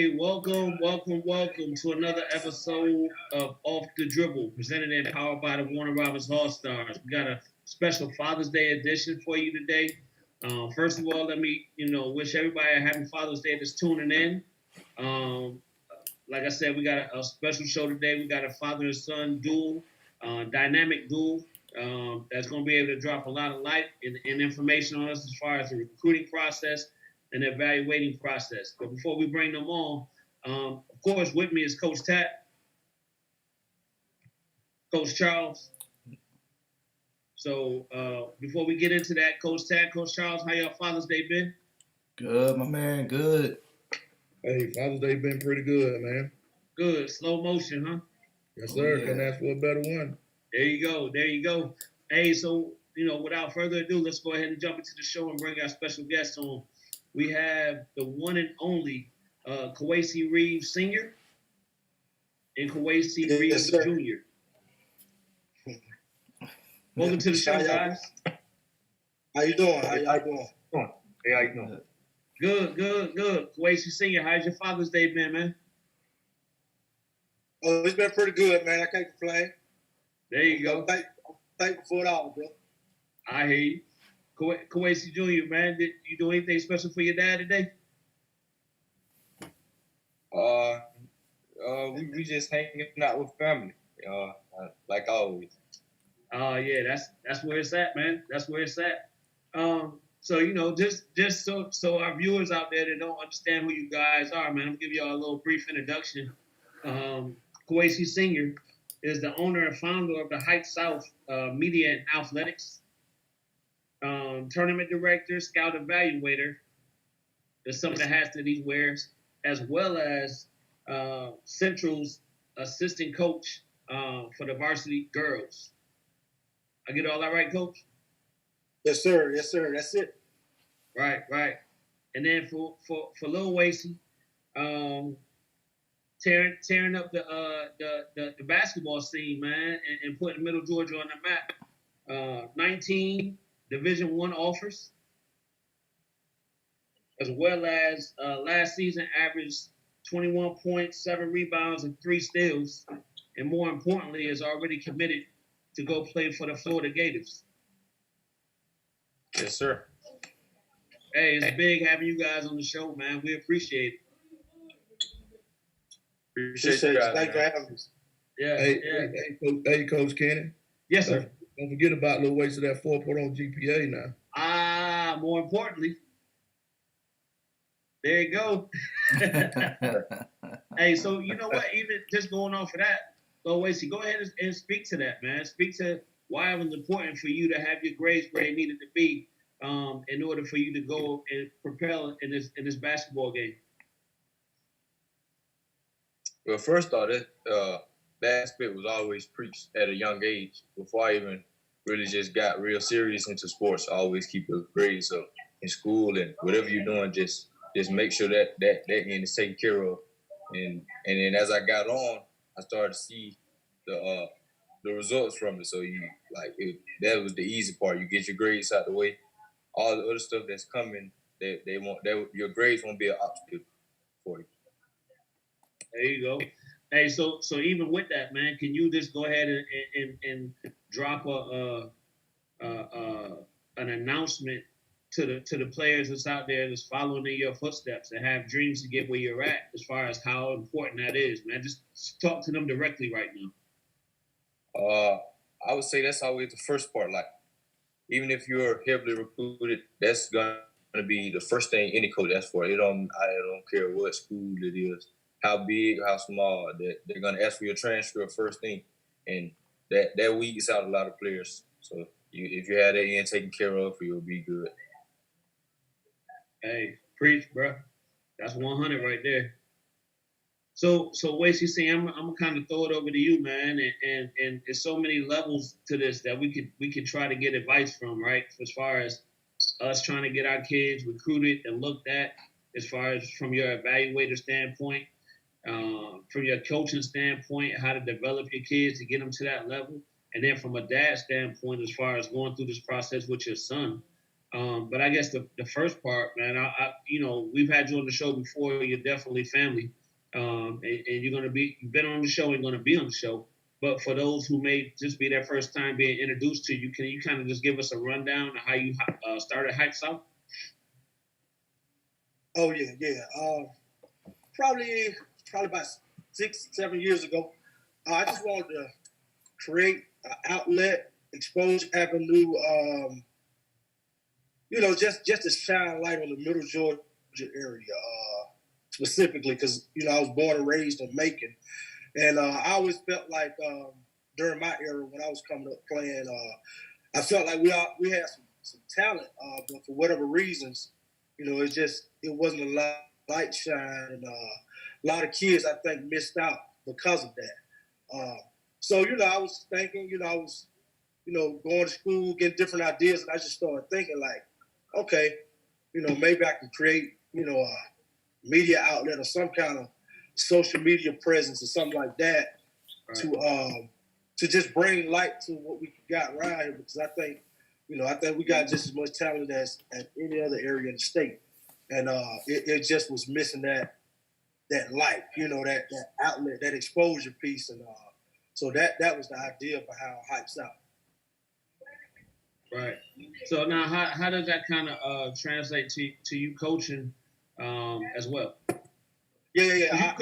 Hey, welcome to another episode of Off the Dribble, presented and powered by the Warner Robins All Stars. We got a special Father's Day edition for you today. First of all, let me, wish everybody a happy Father's Day that's tuning in. Um, like I said, we got a special show today. We got a father and son duel, dynamic duel, that's going to be able to drop a lot of light and information on us as far as the recruiting process and the evaluating process. But before we bring them on, of course, with me is Coach Tat, Coach Charles. So before we get into that, Coach Tat, Coach Charles, how y'all Father's Day been? Good, my man, good. Hey, Father's Day been pretty good, man. Good. Slow motion, huh? Yes, sir. Yeah. Couldn't ask for a better one. There you go. Hey, so, without further ado, let's go ahead and jump into the show and bring our special guests on. We have the one and only Kowacie Reeves Sr. and Kowacie Reeves Jr. Welcome to the show, guys. How you doing? How y'all doing? Hey, how you doing? Good. Kowacie Sr., how's your Father's Day been, man? Oh, it's been pretty good, man. I can't complain. There you go. Thankful for it all, bro. I hear you. Kowacie Jr., man, did you do anything special for your dad today? We just hanging out with family, like always. Yeah, that's where it's at, man. That's where it's at. So just so our viewers out there that don't understand who you guys are, man, I'm gonna give y'all a little brief introduction. Kowacie Sr. is the owner and founder of the Hypesouth Media and Athletics. Tournament director, scout evaluator. There's some of the hats that he wears, as well as Central's assistant coach for the varsity girls. I get all that right, Coach? Yes, sir. That's it. Right. And then for Lil Wacie, tearing up the basketball scene, man, and putting Middle Georgia on the map. 19 Division I offers, as well as last season averaged 21 points, 7 rebounds, and 3 steals, and more importantly, is already committed to go play for the Florida Gators. Yes, sir. Hey, it's big having you guys on the show, man. We appreciate it. Appreciate you guys, Thanks for man. having us. Yeah. Hey, Coach Kenny. Yes, sir. Don't forget about Lil Wacie, that 4.0 GPA now. More importantly, there you go. Hey, so you know what? Even just going off of that, Lil Wacie, go ahead and speak to that, man. Speak to why it was important for you to have your grades where they needed to be in order for you to go and propel in this basketball game. Well, first off, that aspect was always preached at a young age. Before I even really just got real serious into sports, I always keep the grades up in school, and whatever you're doing, just make sure that end is taken care of. And then as I got on, I started to see the results from it. So that was the easy part. You get your grades out the way. All the other stuff that's coming, your grades won't be an obstacle for you. There you go. Hey, so even with that, man, can you just go ahead and drop an announcement to the players that's out there that's following in your footsteps and have dreams to get where you're at, as far as how important that is, man? Just talk to them directly right now. I would say that's always the first part. Like, even if you're heavily recruited, that's gonna be the first thing any coach asks for. I don't care what school it is, how big, how small. They're gonna ask for your transcript first thing, and that weeds out a lot of players. So if you have that end taken care of, you'll be good. Hey, preach, bro. That's 100 right there. So Wacie, see, I'm gonna kind of throw it over to you, man. And there's so many levels to this that we could try to get advice from, right? As far as us trying to get our kids recruited and looked at, as far as from your evaluator standpoint, from your coaching standpoint, how to develop your kids to get them to that level, and then from a dad standpoint, as far as going through this process with your son. But I guess the first part, man, we've had you on the show before. You're definitely family, and you've been on the show and going to be on the show. But for those who may just be their first time being introduced to you, can you kind of just give us a rundown of how you started Hypesouth? Oh yeah, yeah. Probably about 6, 7 years ago. I just wanted to create an outlet, exposure avenue. Just to shine light on the Middle Georgia area, specifically because I was born and raised in Macon, and I always felt like during my era when I was coming up playing, I felt like we had some talent, but for whatever reasons, it wasn't a lot of light shine, and a lot of kids I think missed out because of that. So I was thinking, I was going to school, getting different ideas, and I just started thinking like, okay, maybe I can create, a media outlet or some kind of social media presence or something like that, right, to just bring light to what we got right here, because I think we got just as much talent as any other area in the state, and it just was missing that light, that outlet, that exposure piece, and so that was the idea behind Hypesouth. Right. So now, how does that kind of translate to you coaching as well? Yeah.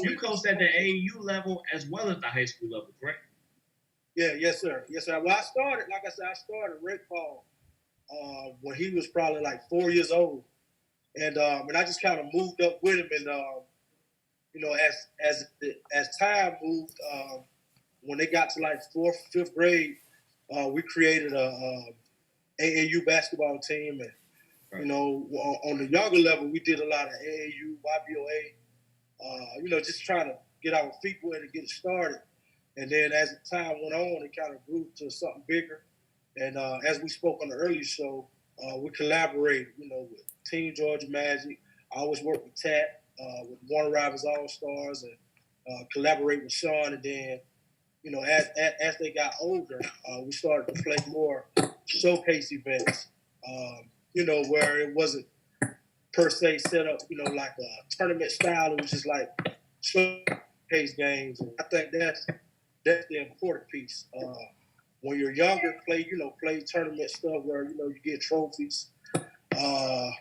You coached at the AAU level as well as the high school level, correct? Yeah, yes, sir. Well, I started Rick Paul when he was probably like 4 years old, and I just kind of moved up with him, and as time moved, when they got to like 4th, 5th grade, we created a AAU basketball team, and right, on the younger level, we did a lot of AAU, YBOA, just trying to get our feet wet and get it started. And then as the time went on, it kind of grew to something bigger. And as we spoke on the earlier show, we collaborated, with Team Georgia Magic. I always worked with Tat, with Warner Robins All-Stars, and collaborate with Sean. And then, as they got older, we started to play more showcase events, where it wasn't per se set up, like a tournament style. It was just like showcase games. And I think that's the important piece. When you're younger, play tournament stuff where, you get trophies, and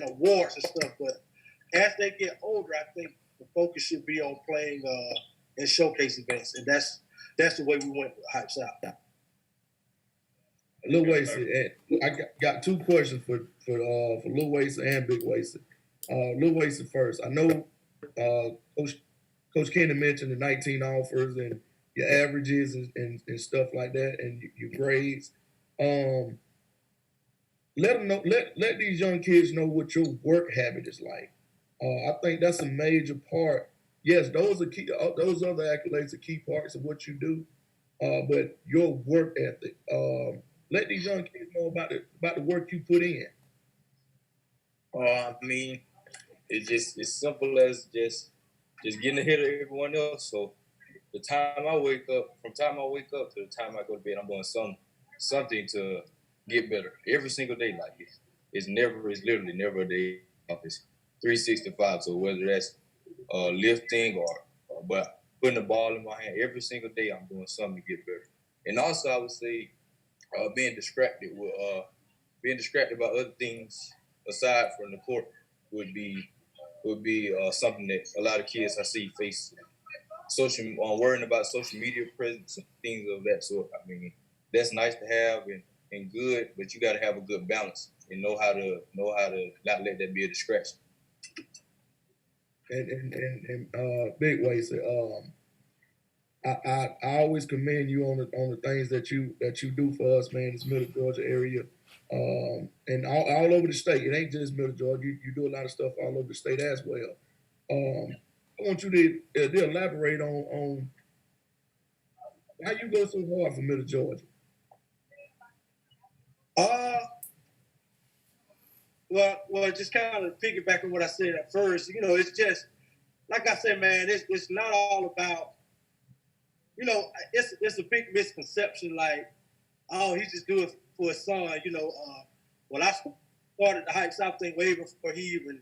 awards and stuff. But as they get older, I think the focus should be on playing in showcase events, and that's the way we went with Hypesouth. Lil Wacy, I got two questions for Lil Wacy and Big Wacy. Lil Wacy first. I know Coach Kenny mentioned the 19 offers and your averages and stuff like that, and your grades. Let them know. Let these young kids know what your work habit is like. I think that's a major part. Yes, those are key. Those other accolades are key parts of what you do, but your work ethic. Let these young kids know about the work you put in. I mean, it's just as simple as just getting ahead of everyone else. So from the time I wake up to the time I go to bed, I'm doing something to get better every single day. Like it's literally never a day off. It's 365. So whether that's lifting or but putting the ball in my hand, every single day I'm doing something to get better. And also I would say being distracted by other things aside from the court would be something that a lot of kids I see face. Worrying about social media presence and things of that sort. I mean, that's nice to have and good, but you got to have a good balance and know how to not let that be a distraction. And Big Wacy, I always commend you on the things that you do for us, man. This Middle Georgia area, and all over the state. It ain't just Middle Georgia. You do a lot of stuff all over the state as well. I want you to elaborate on how you go so hard for Middle Georgia. Well, just kind of piggyback on what I said at first. It's just like I said, man. It's not all about. It's a big misconception. Like, oh, he just do it for his son. Well, I started the Hypesouth thing way before he even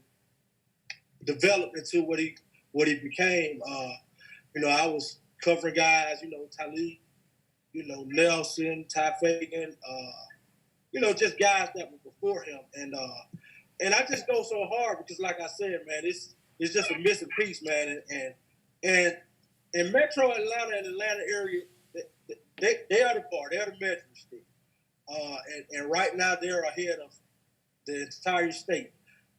developed into what he became. I was covering guys, Talib, Nelson, Ty Fagan, just guys that were before him. And I just go so hard because, like I said, man, it's just a missing piece, man. And Metro Atlanta and Atlanta area, they are the bar. They are the measuring stick. And right now they're ahead of the entire state.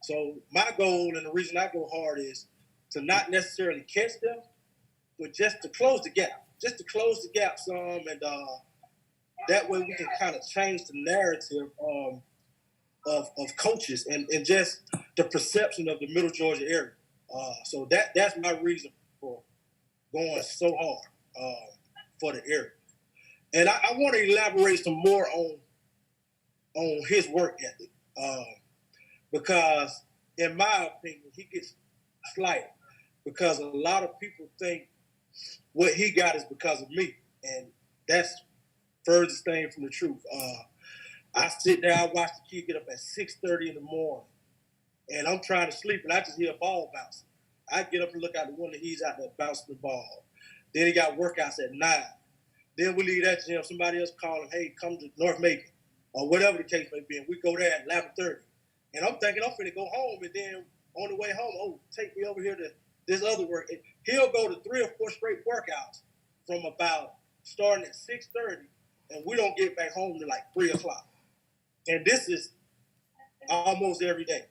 So my goal and the reason I go hard is to not necessarily catch them, but just to close the gap. Just to close the gap some, and that way we can kind of change the narrative of coaches and just the perception of the Middle Georgia area. So that's my reason for going so hard for the area. And I want to elaborate some more on his work ethic because, in my opinion, he gets slighted because a lot of people think what he got is because of me, and that's furthest thing from the truth. I sit there, I watch the kid get up at 6:30 in the morning, and I'm trying to sleep, and I just hear a ball bouncing. I get up and look out the window, he's out there bouncing the ball. Then he got workouts at 9. Then we leave that gym, somebody else call him, hey, come to North Macon, or whatever the case may be, and we go there at 11:30. And I'm thinking I'm finna go home, and then on the way home, take me over here to this other work. And he'll go to 3 or 4 straight workouts from about starting at 6:30, and we don't get back home to like 3 o'clock. And this is almost every day.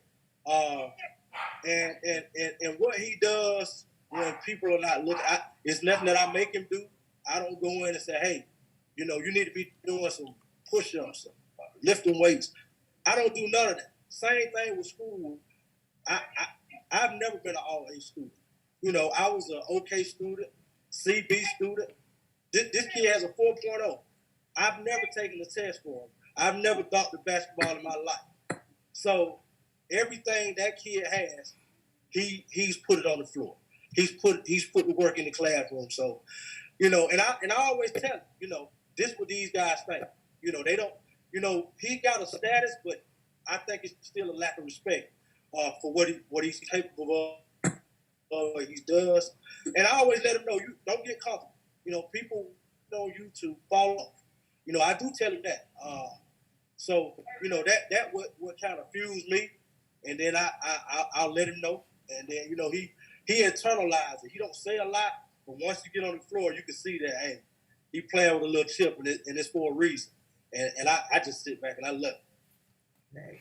And what he does when people are not looking, it's nothing that I make him do. I don't go in and say, hey, you need to be doing some push-ups, lifting weights. I don't do none of that. Same thing with school. I've never been an all-A student. I was an OK student, CB student. This kid has a 4.0. I've never taken a test for him. I've never thought the basketball in my life. So everything that kid has, he's put it on the floor. He's put the work in the classroom. So, and I always tell him, this what these guys think. They don't, he got a status, but I think it's still a lack of respect for what he's capable of, what he does. And I always let him know, you don't get comfortable. People know you to fall off. I do tell him that. So that what kind of fuels me, and then I'll let him know, and then he internalizes it. He don't say a lot, but once you get on the floor, you can see that hey, he playing with a little chip, and it's for a reason. And I just sit back and I love it. Right.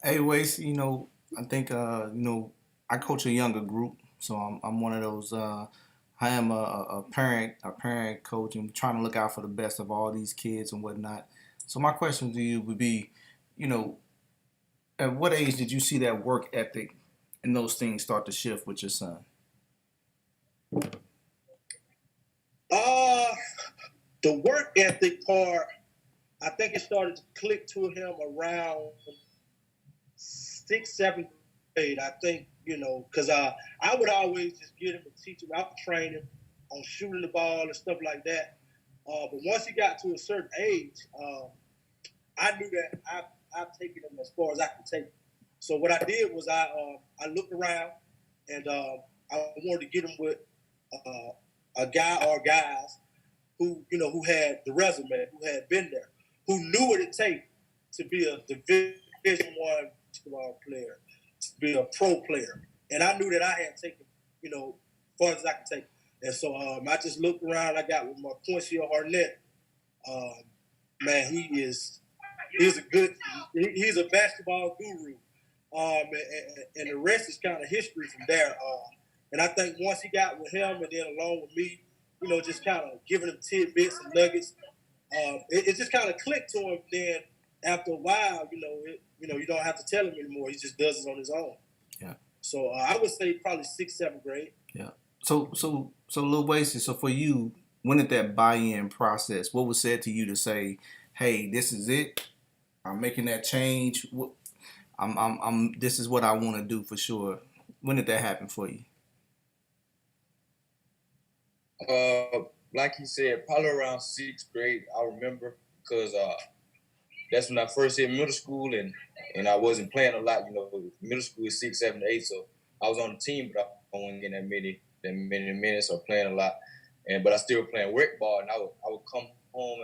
Hey, Wace, I think I coach a younger group, so I'm one of those. I am a parent coach, and trying to look out for the best of all these kids and whatnot. So my question to you would be, at what age did you see that work ethic and those things start to shift with your son? The work ethic part, I think it started to click to him around 6th, 7th grade. I think, because I would always just get him and teach him. I would train him on shooting the ball and stuff like that. But once he got to a certain age, I knew that I've taken him as far as I could take him. So what I did was I looked around, and I wanted to get him with a guy or guys who had the resume, who had been there, who knew what it takes to be a Division I basketball player, to be a pro player. And I knew that I had taken, as far as I could take. And so I just looked around. I got with my Kowacie Harnett. Man, he's a basketball guru. And the rest is kind of history from there. And I think once he got with him, and then along with me, just kind of giving him tidbits and nuggets, it just kind of clicked to him. Then after a while, you don't have to tell him anymore. He just does it on his own. Yeah. So I would say probably 6th, 7th grade. Yeah. So Lil Wasted, so for you, when did that buy-in process? What was said to you to say, hey, this is it? I'm making that change. This is what I want to do for sure. When did that happen for you? Like he said, probably around 6th grade. I remember because that's when I first hit middle school, and I wasn't playing a lot. You know, middle school is 6, 7, 8, so I was on the team, but I wasn't getting that many minutes or playing a lot. But I still playing rec ball, and I would come home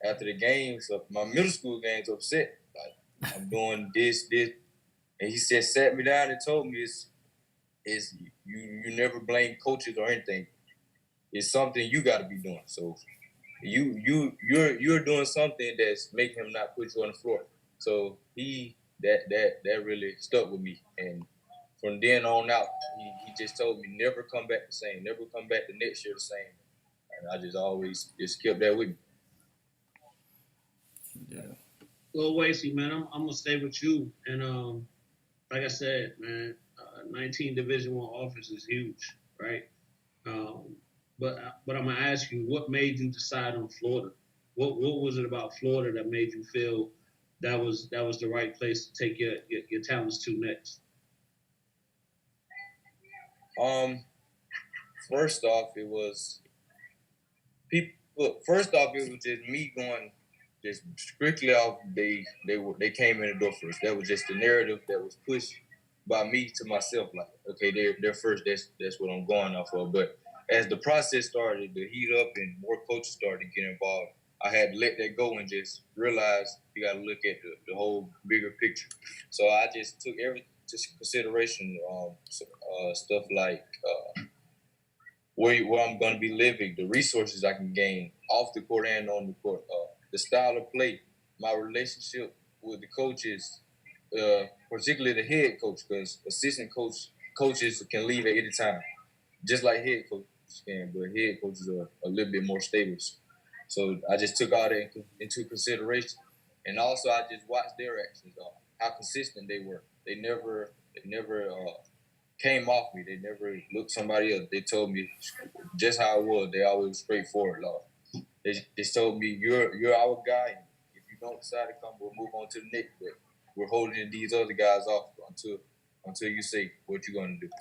after the games, my middle school games, upset. Like, I'm doing this, and he sat me down and told me it's you never blame coaches or anything. It's something you got to be doing. So you're doing something that's making him not put you on the floor. So that really stuck with me, and from then on out, he just told me never come back the same, never come back the next year the same, and I just always just kept that with me. Yeah. Kowacie, man, I'm gonna stay with you, and like I said, man, 19 Division I offers is huge, right? Um, but I'm gonna ask you, what made you decide on Florida? What was it about Florida that made you feel that was the right place to take your talents to next? First off, it was people. First off, it was just me going just strictly off. They came in the door first. That was just the narrative that was pushed by me to myself. Like, okay, they're first. That's what I'm going off of. But as the process started to heat up and more coaches started to get involved, I had to let that go and just realize you got to look at the whole bigger picture. So I just took everything into consideration. Stuff like where I'm going to be living, the resources I can gain off the court and on the court, the style of play, my relationship with the coaches, particularly the head coach, because assistant coaches can leave at any time, just like head coaches can, but head coaches are a little bit more stable. So I just took all that into consideration, and also I just watched their actions, how consistent they were. They never came off me. They never looked somebody else. They told me just how it was. They always straightforward, Lord. They just told me, you're our guy. If you don't decide to come, we'll move on to the next. But we're holding these other guys off until you say what you're going to do.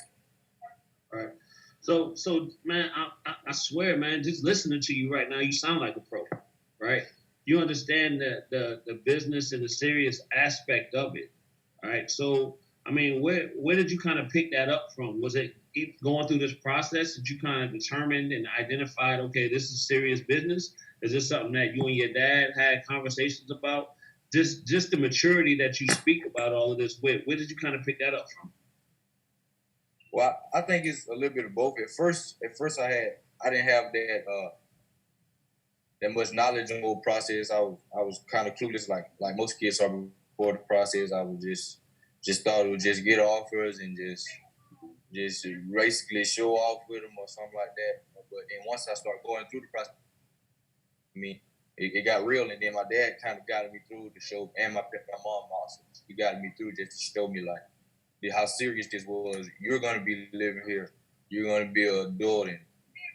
All right. So man, I swear, man, just listening to you right now, you sound like a pro, right? You understand the business and the serious aspect of it. All right. So I mean, where did you kind of pick that up from? Was it going through this process that you kind of determined and identified, okay, this is serious business? Is this something that you and your dad had conversations about? Just the maturity that you speak about all of this with, where did you kind of pick that up from? Well, I think it's a little bit of both. At first I didn't have that much knowledge on the whole process. I was kind of clueless, like most kids are before the process. I was just thought it would just get offers and just basically show off with them or something like that. But then once I started going through the process, I mean, it got real. And then my dad kind of guided me through the show, and my mom also. He guided me through just to show me like how serious this was. You're gonna be living here. You're gonna be an adult, and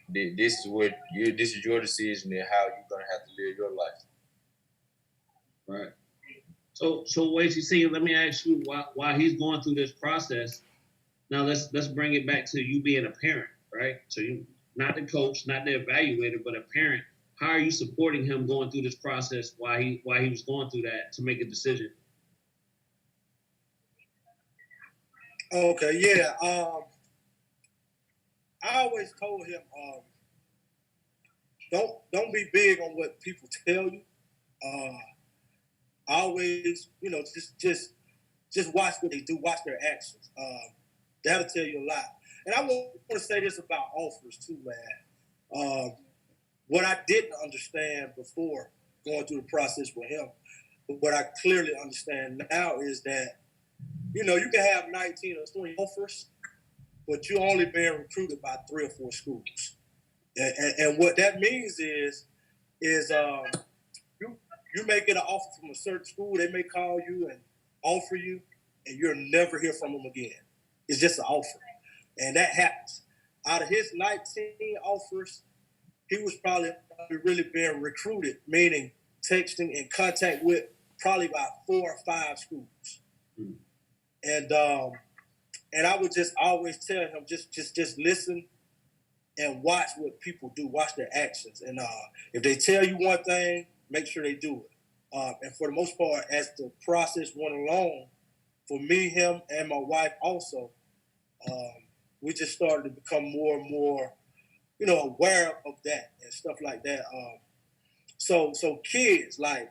this is your decision and how you're gonna have to live your life. Right. So wait, you see, let me ask you why he's going through this process. Now let's bring it back to you being a parent, right? So you not the coach, not the evaluator, but a parent. How are you supporting him going through this process? Why he was going through that to make a decision? Okay, yeah. I always told him, don't be big on what people tell you. Always, just watch what they do, watch their actions. That'll tell you a lot. And I want to say this about offers too, man. What I didn't understand before going through the process with him, but what I clearly understand now is that, you can have 19 or 20 offers, but you're only being recruited by 3 or 4 schools. And what that means is you may get an offer from a certain school, they may call you and offer you, and you'll never hear from them again. It's just an offer. And that happens. Out of his 19 offers, he was probably really being recruited, meaning texting in contact with probably about 4 or 5 schools. Mm. And I would just always tell him, just listen and watch what people do, watch their actions. And if they tell you one thing, make sure they do it. And for the most part, as the process went along, for me, him, and my wife also, we just started to become more and more, aware of that and stuff like that. So kids, like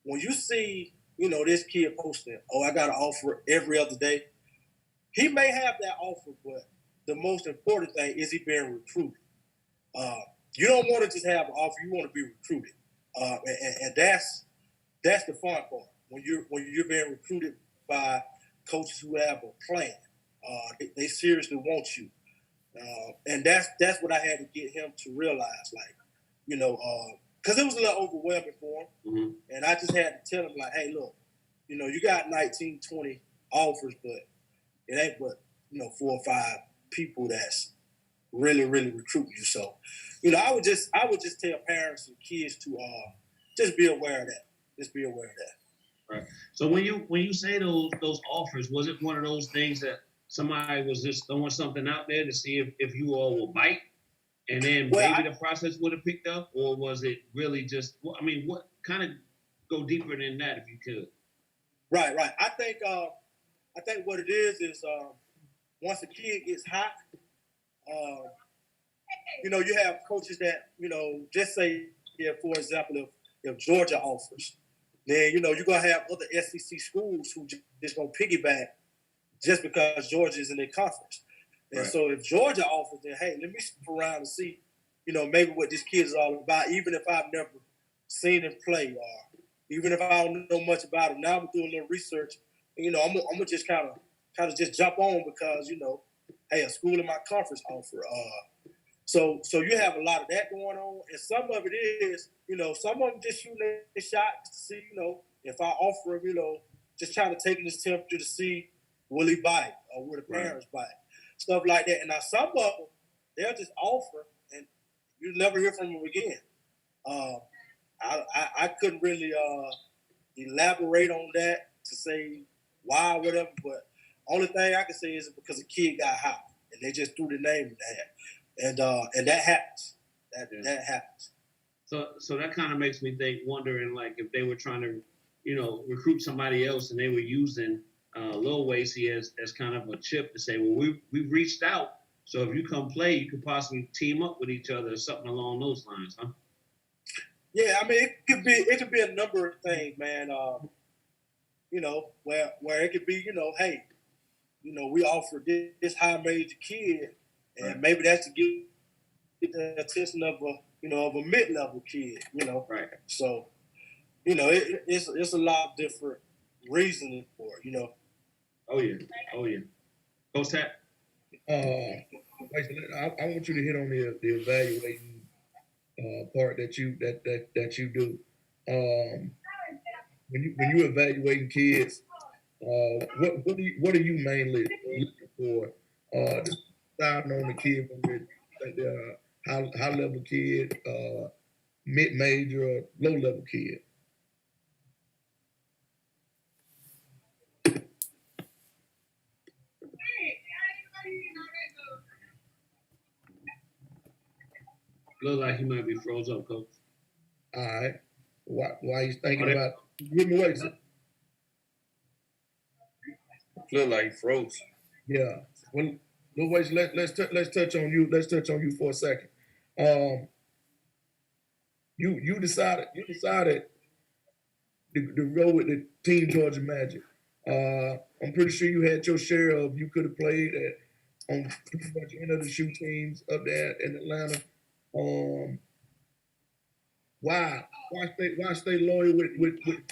when you see, this kid posting, oh, I got an offer every other day. He may have that offer, but the most important thing is he being recruited. You don't want to just have an offer; you want to be recruited, and that's the fun part when you're being recruited by coaches who have a plan. They seriously want you, and that's what I had to get him to realize, like, because it was a little overwhelming for him, and I just had to tell him, like, hey, look, you got 19, 20 offers, but it ain't but 4 or 5 people that's really, really recruiting you. So, I would just tell parents and kids to just be aware of that. Just be aware of that. Right. So when you say those offers, was it one of those things that somebody was just throwing something out there to see if you all will bite, and then maybe the process would have picked up, or was it really just? I mean, what kind of go deeper than that if you could? Right. I think what it is once a kid gets hot, you have coaches that just say, for example, if Georgia offers, then you're gonna have other SEC schools who just gonna piggyback just because Georgia is in their conference. And so if Georgia offers, then hey, let me snoop around and see, maybe what this kid is all about, even if I've never seen him play, or even if I don't know much about him. Now I'm doing a little research. And, I'm gonna just kind of just jump on because hey, a school in my conference offer. So you have a lot of that going on, and some of it is, some of them just shooting a shot to see, if I offer him, just trying to take his temperature to see will he bite or will the parents bite, stuff like that. And now some of them, they'll just offer and you never hear from them again. I couldn't really elaborate on that to say why or whatever, but only thing I can say is because a kid got hot and they just threw the name in the hat. And that happens. That happens. So that kind of makes me wondering, like, if they were trying to, recruit somebody else and they were using Lil Wacie as kind of a chip to say, well, we've reached out, so if you come play, you could possibly team up with each other or something along those lines, huh? Yeah, I mean, it could be a number of things, man. Where it could be, hey, we offer this high major kid. And maybe that's to get the attention of a mid-level kid, Right. So, it's a lot of different reasoning for it, Oh yeah. Coach Tap. I want you to hit on the evaluating part that you do. When you evaluating kids, what are you mainly looking for? Starting on the kid when they're high level kid, mid major, or low level kid. Look like he might be froze up, Coach. All right. Why you thinking about? Give me what? Look like he froze. Yeah. Well, let's touch on you. Let's touch on you for a second. You decided to go with the Team Georgia Magic. I'm pretty sure you had your share of. You could have played on pretty much any of the shoe teams up there in Atlanta. Why stay loyal with the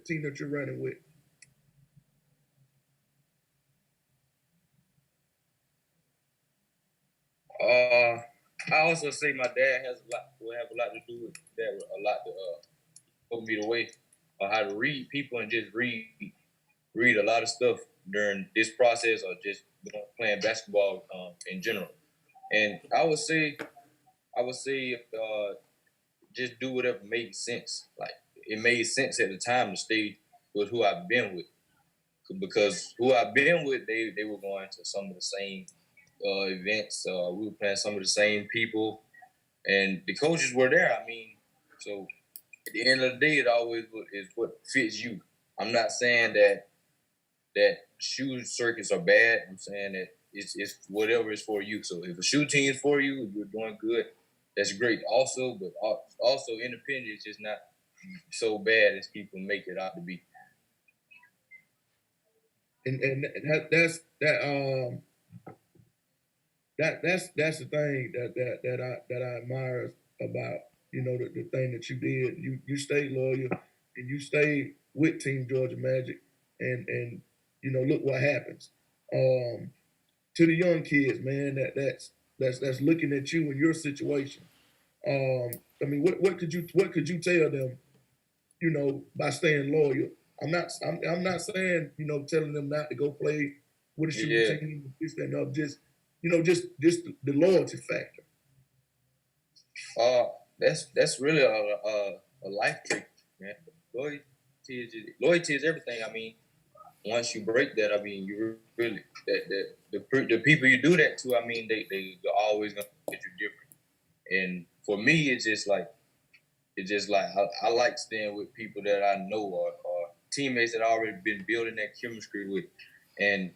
team that you're running with? I also say my dad will have a lot to do with that. A lot to put me the way on how to read people and just read a lot of stuff during this process or just playing basketball in general. And I would say just do whatever made sense. Like it made sense at the time to stay with who I've been with, because who I've been with, they were going to some of the same events. We were playing some of the same people, and the coaches were there. I mean, so at the end of the day, it always is what fits you. I'm not saying that shoe circuits are bad. I'm saying that it's whatever is for you. So if a shoe team is for you, you're doing good. That's great. Also, but also independent is just not so bad as people make it out to be. And that's that's the thing that I admire about the thing that you did. You stayed loyal and you stayed with Team Georgia Magic, and look what happens. To the young kids, man, that's looking at you in your situation. I mean, what could you tell them? By staying loyal. I'm not saying telling them not to go play with a shooting team, this and that. Just the loyalty factor. That's really a life trick, man. Loyalty is everything. I mean, once you break that, I mean, you really the people you do that to, I mean, they're always gonna get you different. And for me, it's just like I like staying with people that I know or teammates that I already been building that chemistry with. And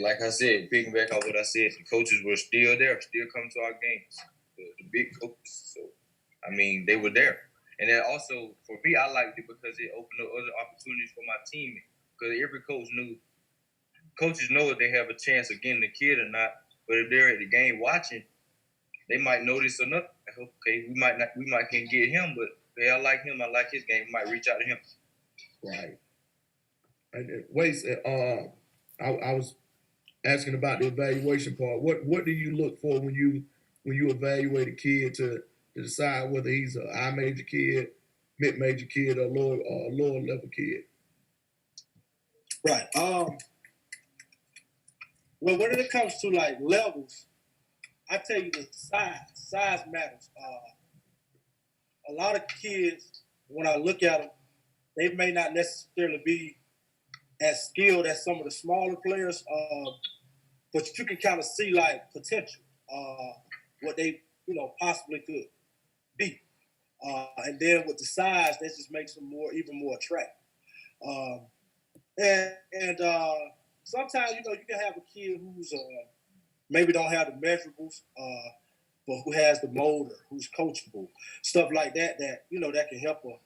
like I said, picking back off what I said, the coaches were still there, still come to our games, the big coaches. So, I mean, they were there. And then also, for me, I liked it because it opened up other opportunities for my team. Because every coaches know if they have a chance of getting the kid or not. But if they're at the game watching, they might notice enough. Okay, we can't get him, but hey, I like him. I like his game. We might reach out to him. Right. And Wace, I was asking about the evaluation part. What do you look for when you evaluate a kid to decide whether he's a high major kid, mid major kid, or lower level kid? Right. Well, when it comes to like levels, I tell you the size matters. A lot of kids, when I look at them, they may not necessarily be as skilled as some of the smaller players, but you can kind of see like potential, what they possibly could be, and then with the size, that just makes them even more attractive. And sometimes you can have a kid who's maybe don't have the measurables, but who has the motor, who's coachable, stuff like that. That that can help a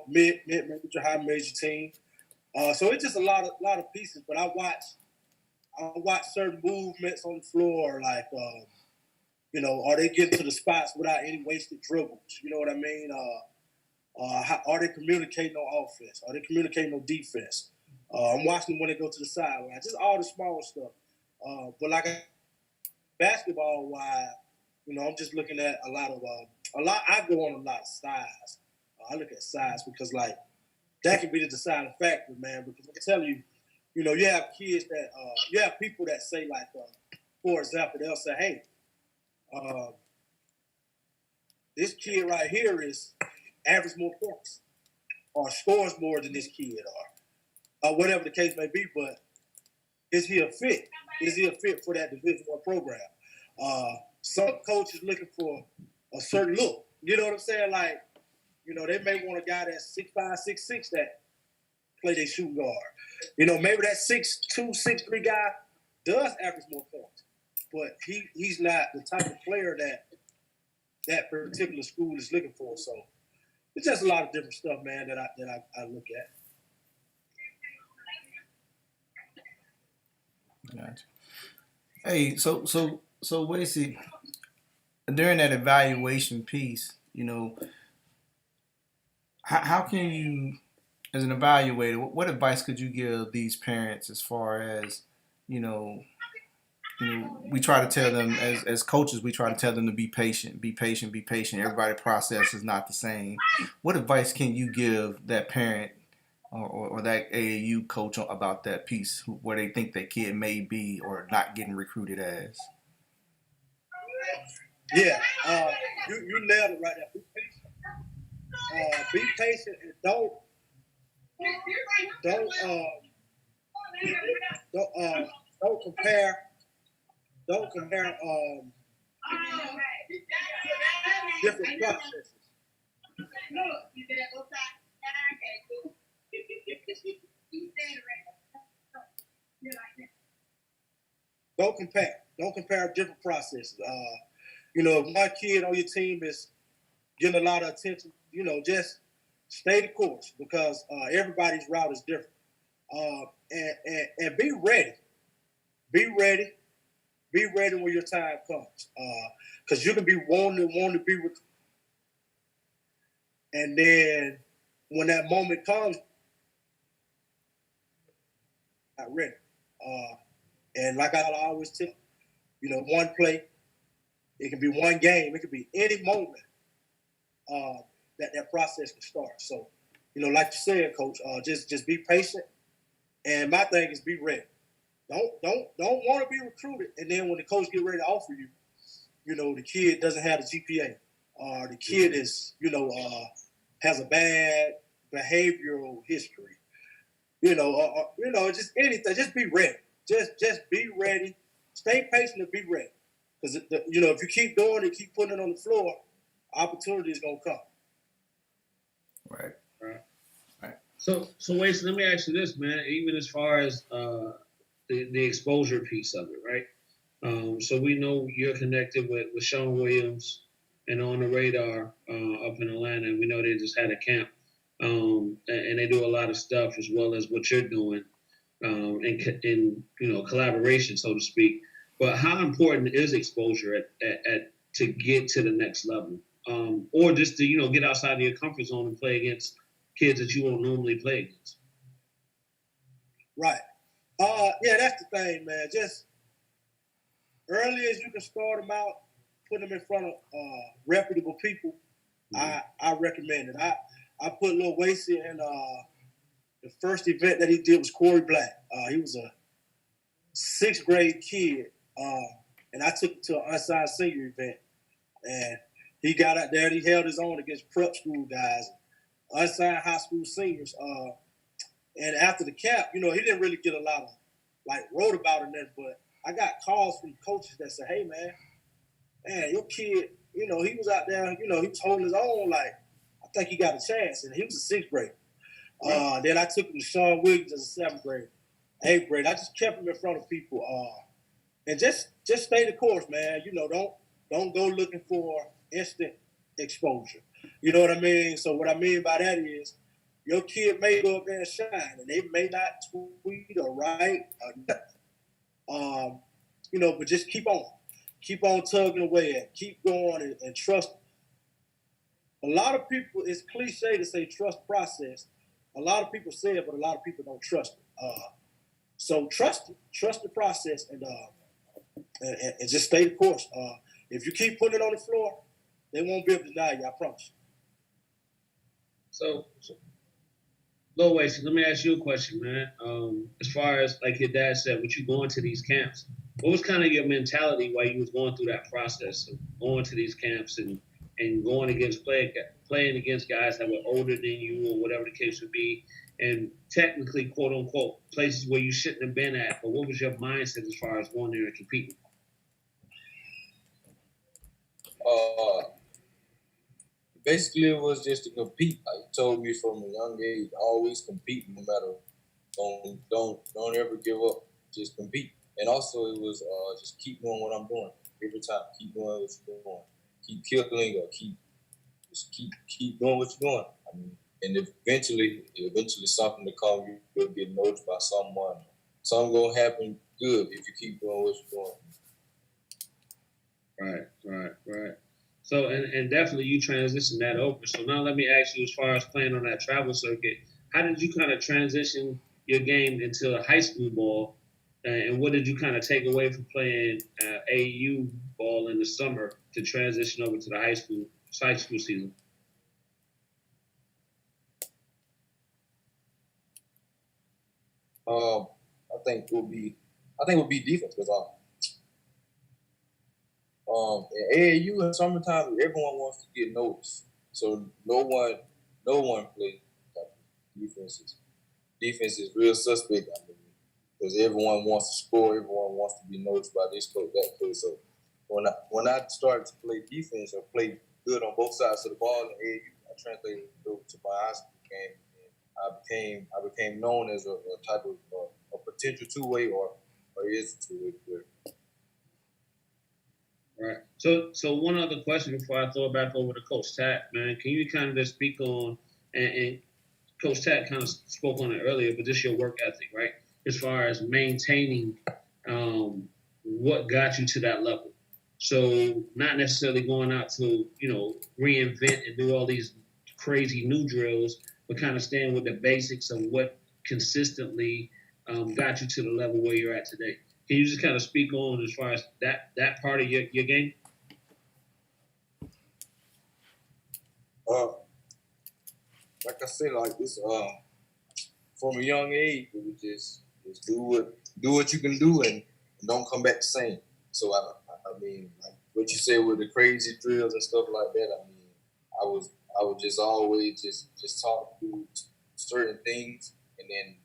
mid major, high major team. So it's just a lot of pieces. But I watch certain movements on the floor, like are they getting to the spots without any wasted dribbles? You know what I mean? Are they communicating on offense? Are they communicating on defense? I'm watching them when they go to the sideline. Just all the small stuff. But like basketball wise, I'm just looking at a lot. I go on a lot of size. I look at size because like that can be the deciding factor, man. Because I can tell you, you have kids that you have people that say like, for example, they'll say, hey, this kid right here is average more points or scores more than this kid or whatever the case may be, but is he a fit? Is he a fit for that Division I program? Some coaches looking for a certain look. You know what I'm saying? Like, they may want a guy that's 6'5", 6'6" that play their shooting guard. Maybe that 6'2", 6'3" guy does average more points, but he's not the type of player that particular school is looking for. So it's just a lot of different stuff, man, that I look at. Gotcha. Hey, so Wacy, during that evaluation piece, how can you, as an evaluator, what advice could you give these parents as far as, we try to tell them as coaches, we try to tell them to be patient. Everybody's process is not the same. What advice can you give that parent or that AAU coach about that piece where they think that kid may be or not getting recruited as? Yeah, you nailed it right there. Be patient and don't compare different processes. Don't compare different processes. If one kid on your team is getting a lot of attention, just stay the course because everybody's route is different. And be ready. Be ready. Be ready when your time comes. Because you can be wanting to be and then when that moment comes, not ready. And like I always tell, one play, it can be one game, it can be any moment that process can start. So, like you said, Coach, just be patient. And my thing is be ready. Don't want to be recruited, and then when the coach get ready to offer you, the kid doesn't have the GPA, or the kid is, has a bad behavioral history, just anything. Just be ready. Just be ready. Stay patient and be ready, because if you keep doing it, keep putting it on the floor, opportunity is gonna come. Right. So Wason, let me ask you this, man. Even as far as the exposure piece of it, right? So we know you're connected with Sean Williams and On the Radar up in Atlanta, and we know they just had a camp, and they do a lot of stuff as well as what you're doing, in collaboration, so to speak. But how important is exposure at to get to the next level, or just to get outside of your comfort zone and play against kids that you won't normally play against? Right. Yeah, that's the thing, man. Just early as you can start them out, put them in front of reputable people. Mm-hmm. I recommend it. I put Lil Wacy in the first event that he did was Corey Black. He was a 6th grade kid, and I took him to an unsigned senior event, and he got out there and he held his own against prep school guys, unsigned high school seniors. And after the camp, he didn't really get a lot of wrote about it, but I got calls from coaches that said, "Hey, man, your kid, he was out there, he was holding his own. I think he got a chance." And he was a 6th grader. Right. Then I took him to Sean Williams as a 7th grader, 8th grade. I just kept him in front of people, and just stay the course, man. Don't go looking for instant exposure. You know what I mean? So what I mean by that is, your kid may go up there and shine, and they may not tweet or write, but just keep on tugging away at, keep going and trust. A lot of people, it's cliche to say trust process. A lot of people say it, but a lot of people don't trust it. So trust the process, and just stay the course. If you keep putting it on the floor, they won't be able to deny you, I promise. So Lil Wacy, let me ask you a question, man. As far as like your dad said, with you going to these camps, what was kind of your mentality while you was going through that process of going to these camps and going against playing against guys that were older than you or whatever the case would be, and technically, quote unquote, places where you shouldn't have been at? But what was your mindset as far as going there and competing? Basically, it was just to compete. Like he told me from a young age, always compete, no matter. Don't ever give up. Just compete. And also, it was just keep doing what I'm doing every time. Keep doing what you're doing. Keep killing or keep doing what you're doing. I mean, and eventually something to come. You'll get noticed by someone. Something gonna happen good if you keep doing what you're doing. Right. So, and definitely you transitioned that over. So now let me ask you, as far as playing on that travel circuit, how did you kind of transition your game into high school ball? And what did you kind of take away from playing AAU ball in the summer to transition over to the high school season? I think it would be defense, because in AAU in summertime, everyone wants to get noticed. So no one plays defense. Defense is real suspect, I mean, because everyone wants to score, everyone wants to be noticed by this coach, that coach. So when I started to play defense or play good on both sides of the ball in AAU, I translated to my high school game. And I became known as a type of a potential two-way or is a two-way player. Right. So one other question before I throw it back over to Coach Tack, man. Can you kind of just speak on and Coach Tack kind of spoke on it earlier, but just your work ethic, right? As far as maintaining what got you to that level. So not necessarily going out to, reinvent and do all these crazy new drills, but kind of staying with the basics of what consistently got you to the level where you're at today. Can you just kind of speak on as far as that part of your game? Like I said, like this, from a young age, it was just do what you can do and don't come back the same. So I mean, like what you said with the crazy drills and stuff like that. I mean, I would just always just talk through certain things, and then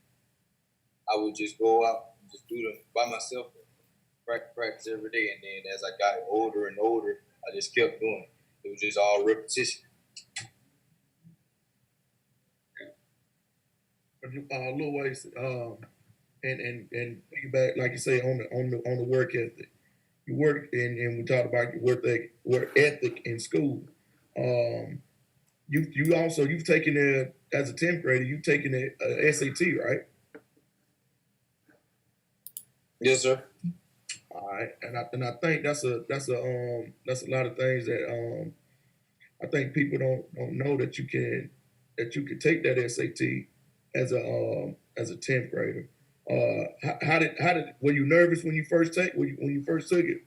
I would just go out and just do them by myself, practice every day. And then as I got older and older, I just kept doing it. It was just all repetition. Lil Waste, and piggyback, like you say, on the work ethic. You work, and we talked about your work ethic in school. You've taken it as a 10th grader. You've taken it SAT, right? Yes, sir. All right, and I think that's a lot of things that I think people don't know that you can take that SAT as a 10th grader. How did were you nervous when you first took it?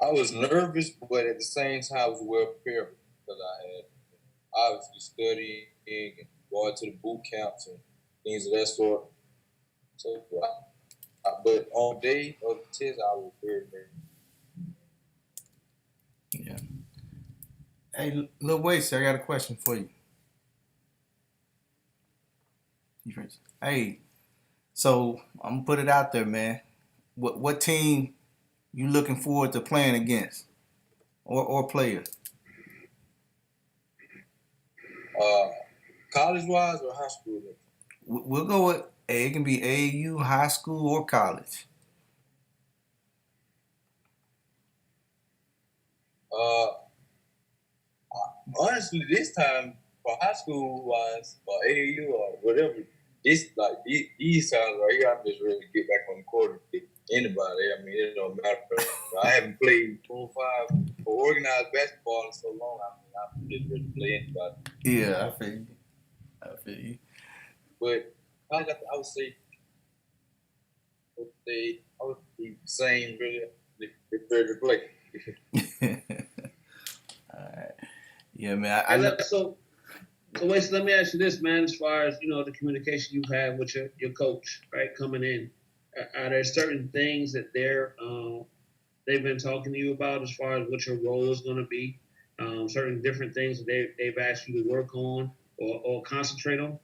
I was nervous, but at the same time, I was well prepared because I had obviously studying and going to the boot camps and things of that sort. So, but on the day of the test, I was very nervous. Yeah. Hey, Lil Waste, I got a question for you. Hey, so I'm gonna put it out there, man. What team you looking forward to playing against, or player? College wise or high school? We'll go with it can be AAU, high school, or college. Honestly, this time for high school wise or AAU or whatever, this like these times right here, I'm just ready to get back on the court and pick anybody. I mean, it don't matter. I haven't played 4 or 5 or organized basketball in so long. I mean, I'm just ready to play anybody. Yeah, I feel you. But I would say I would be the same really. They're ready to play. All right. Yeah, man. So Wes, let me ask you this, man. As far as the communication you've had with your coach, right, coming in, are there certain things that they've been talking to you about as far as what your role is going to be? Certain different things that they've asked you to work on or concentrate on.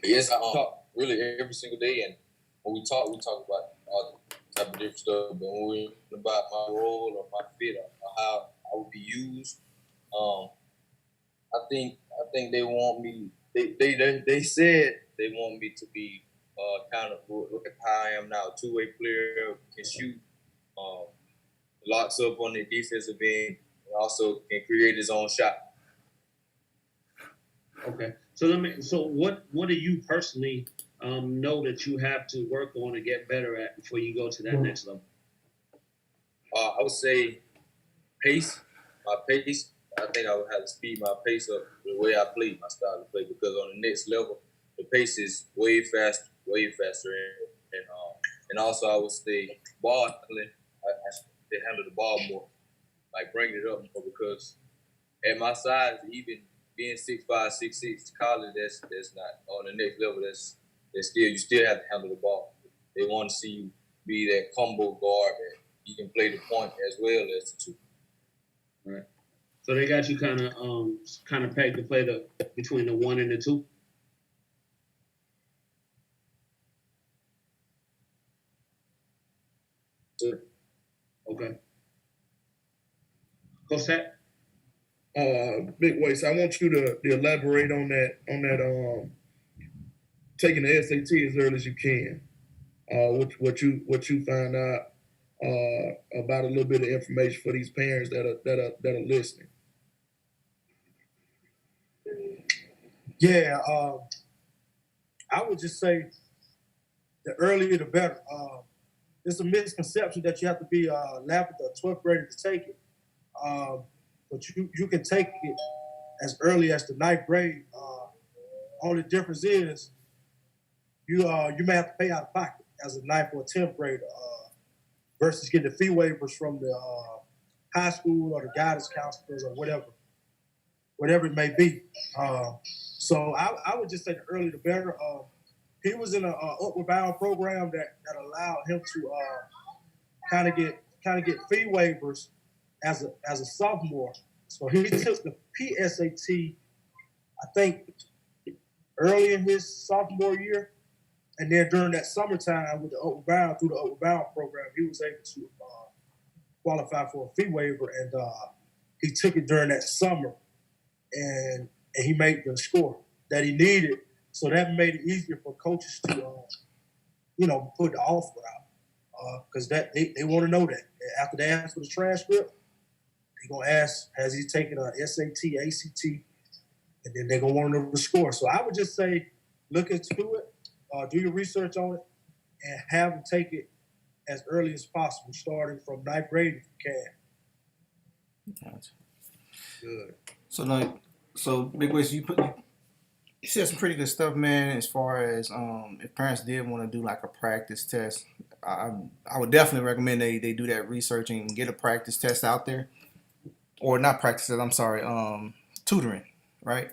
Yes, I talk really every single day, and when we talk about all type of different stuff. But when we're about my role or my fit or how I would be used, I think they want me. They said they want me to be kind of look at how I am now, a two-way player, can shoot, locks up on the defensive end, and also can create his own shot. Okay. So what do you personally know that you have to work on and get better at before you go to that next level? I would say pace. My pace. I think I would have to speed my pace up the way I play, my style of play, because on the next level, the pace is way faster, and also I would say ball handling. They handle the ball more, like bring it up more, because at my size, even being 6'5", 6'6", college, that's not on the next level. That's still you still have to handle the ball. They want to see you be that combo guard that you can play the point as well as the two. Right. So they got you kind of pegged to play between the 1 and the 2. Okay. What's that? Big Waste, I want you to elaborate on that taking the SAT as early as you can. What you find out about a little bit of information for these parents that are listening. Yeah, I would just say the earlier the better. It's a misconception that you have to be 11th or 12th grader to take it. But you can take it as early as the 9th grade. Only difference is you may have to pay out of pocket as a 9th or 10th grader versus getting the fee waivers from the high school or the guidance counselors or whatever it may be. So I would just say the earlier the better. He was in a upward bound program that allowed him to kind of get fee waivers as a sophomore. So he took the PSAT, I think, early in his sophomore year, and then during that summertime with the upward bound through the upward bound program, he was able to qualify for a fee waiver, and he took it during that summer, and he made the score that he needed. So that made it easier for coaches to, put the offer out because that they want to know that after they ask for the transcript, they're gonna ask, has he taken a SAT, ACT, and then they're gonna want to know the score. So I would just say, look into it, do your research on it, and have them take it as early as possible, starting from 9th grade if you can. Gotcha. Good. So Big Wiz, you said some pretty good stuff, man. As far as if parents did want to do like a practice test, I would definitely recommend they do that research and get a practice test out there, or not practice test. I'm sorry, tutoring, right?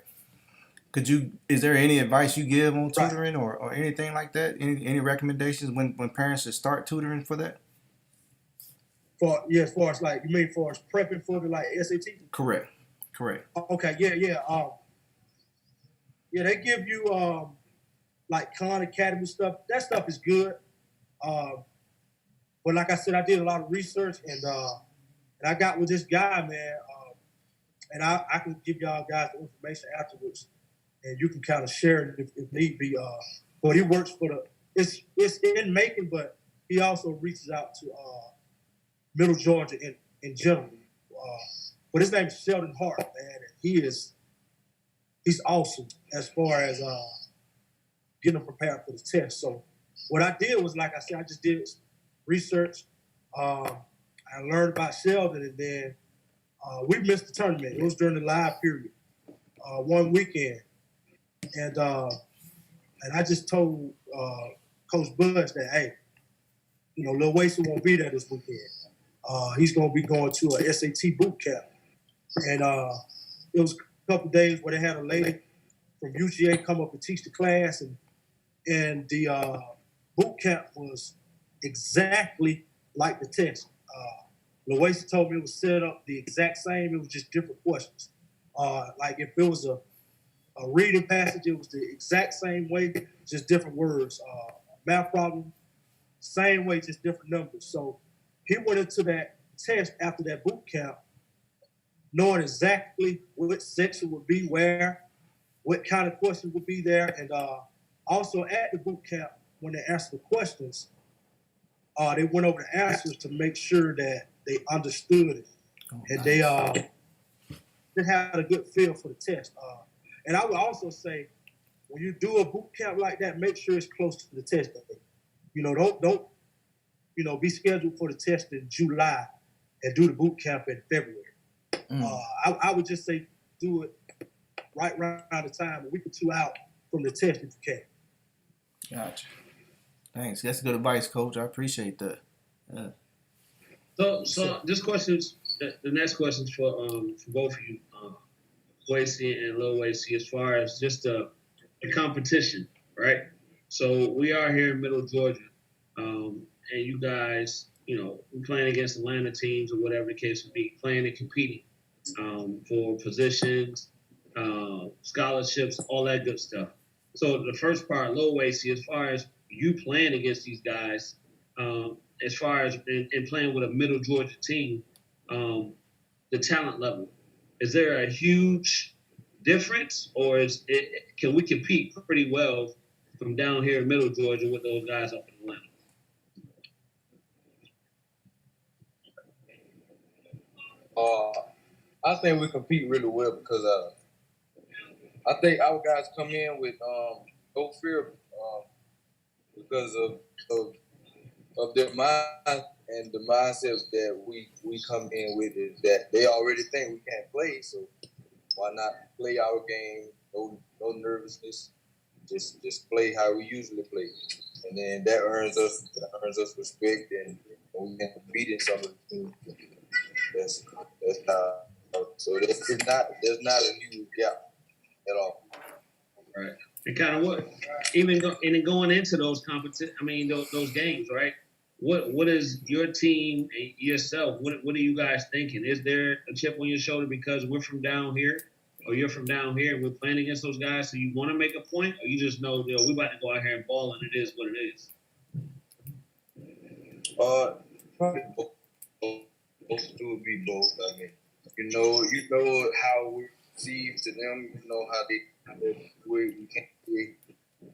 Is there any advice you give on tutoring or anything like that? Any recommendations when parents should start tutoring for that? As far as like, you mean for prepping for the like SAT? Correct. Okay, yeah. Yeah, they give you like Khan Academy stuff. That stuff is good. But like I said, I did a lot of research and I got with this guy, man. And I can give y'all guys the information afterwards, and you can kind of share it if need be. But he works for it's in Macon, but he also reaches out to Middle Georgia in general. But his name is Sheldon Hart, man. And he's awesome as far as getting them prepared for the test. So what I did was, like I said, I just did research. I learned about Sheldon, and then we missed the tournament. It was during the live period, one weekend. And I just told Coach Budge that, hey, Lil Wacy won't be there this weekend. He's going to be going to a SAT boot camp. And it was a couple days where they had a lady from UGA come up and teach the class, and the boot camp was exactly like the test. Lil Wacy told me it was set up the exact same. It was just different questions. Like if it was a reading passage, it was the exact same way, just different words. Math problem, same way, just different numbers. So he went into that test after that boot camp knowing exactly what section would be where, what kind of question would be there, and also at the boot camp, when they asked the questions, they went over the answers to make sure that they understood it, and they had a good feel for the test. And I would also say, when you do a boot camp like that, make sure it's close to the test day. Don't be scheduled for the test in July and do the boot camp in February. I would just say do it right around the time, a week or two out from the test if you can. Gotcha. Thanks. That's good advice, Coach. I appreciate that. So this question's the next question's for both of you, Kowacie and Lil Wacy, as far as just the competition, right? So we are here in Middle Georgia, and you guys, we're playing against Atlanta teams or whatever the case would be, playing and competing for positions, scholarships, all that good stuff. So the first part, Lil Wacy, as far as you playing against these guys, as far as in playing with a Middle Georgia team, the talent level? Is there a huge difference, or can we compete pretty well from down here in Middle Georgia with those guys up in Atlanta? I think we compete really well because I think our guys come in with no fear because of their mind and the mindset that we come in with is that they already think we can't play, so why not play our game? No nervousness. Just play how we usually play, and then that earns us respect, and we can compete in some of the teams. That's how. So there's not a huge gap at all. Right. And kind of what, even going into those those games, right? What is your team and yourself? What are you guys thinking? Is there a chip on your shoulder because we're from down here, or you're from down here and we're playing against those guys, so you want to make a point, or you just know, we about to go out here and ball and it is what it is? Probably both. Both would be both. I mean, you know how we perceive to them. You know how we can't play,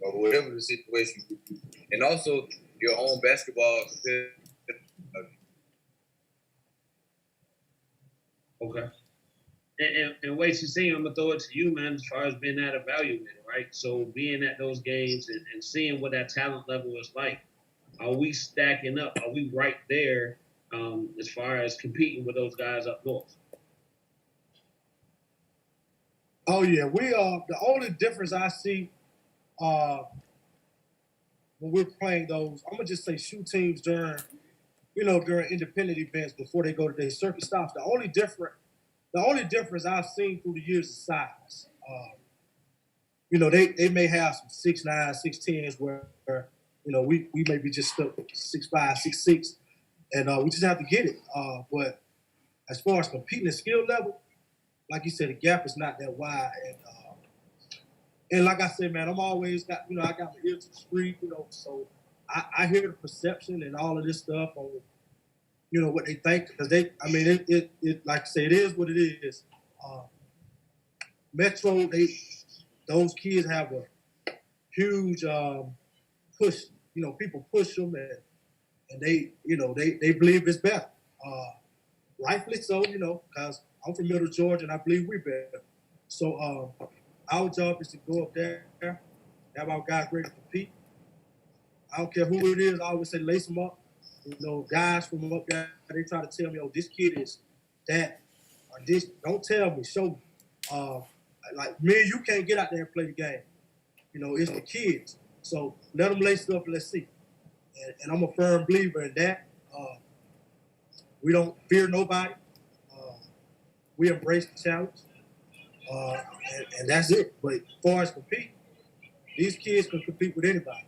or whatever the situation could be, and also your own basketball. Okay. And wait to see, I'm gonna throw it to you, man. As far as being that evaluator, right? So being at those games and seeing what that talent level is like, are we stacking up? Are we right there as far as competing with those guys up north? Oh yeah, we are. The only difference I see when we're playing those, I'm gonna just say shoe teams during independent events before they go to their circuit stops. The only difference I've seen through the years is size. They may have some 6'9", 6'10s where we may be just stuck 6'5", 6'6", and we just have to get it. But as far as competing at skill level, like you said, the gap is not that wide. And like I said, man, I'm always I got my ear to the street, so I hear the perception and all of this stuff on, what they think, because it like I say, it is what it is. Metro, those kids have a huge push. People push them, and they believe it's better. Rightfully so, because I'm from Middle Georgia and I believe we're better. So our job is to go up there, have our guys ready to compete. I don't care who it is. I always say lace them up. Guys from up there, they try to tell me, oh, this kid is that, or this. Don't tell me, show me. Like me and you can't get out there and play the game. It's the kids. So let them lace it up and let's see. And I'm a firm believer in that. We don't fear nobody. We embrace the challenge. And that's it. But as far as compete, these kids can compete with anybody.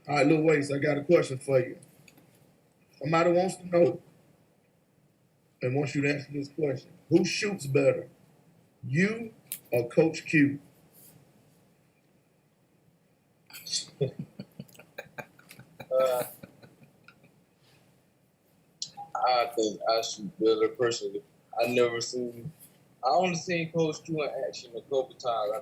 All right, Lil Waste, I got a question for you. Somebody wants to know and wants you to answer this question. Who shoots better, you or Coach Q? I think I shoot better personally. I only seen Coach Q in action a couple times.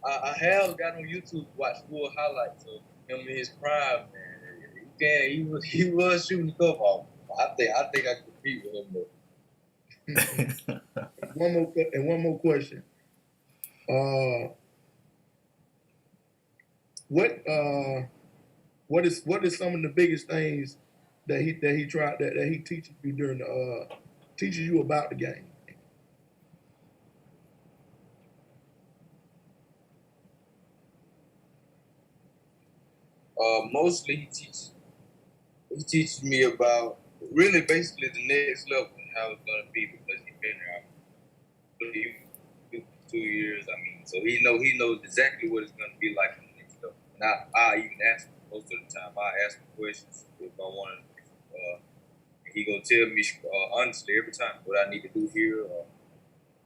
I have got on YouTube to watch full highlights of him in his prime, man. He was shooting the cup off. I think I could compete with him though. One more question. What is some of the biggest things that he teaches you teaches you about the game? Mostly he teaches me about really basically the next level and how it's gonna be because he's been there for 2 years. So he knows exactly what it's gonna be like in the next level. And I even ask him most of the time. I ask him questions if I want to. He gonna tell me honestly every time what I need to do here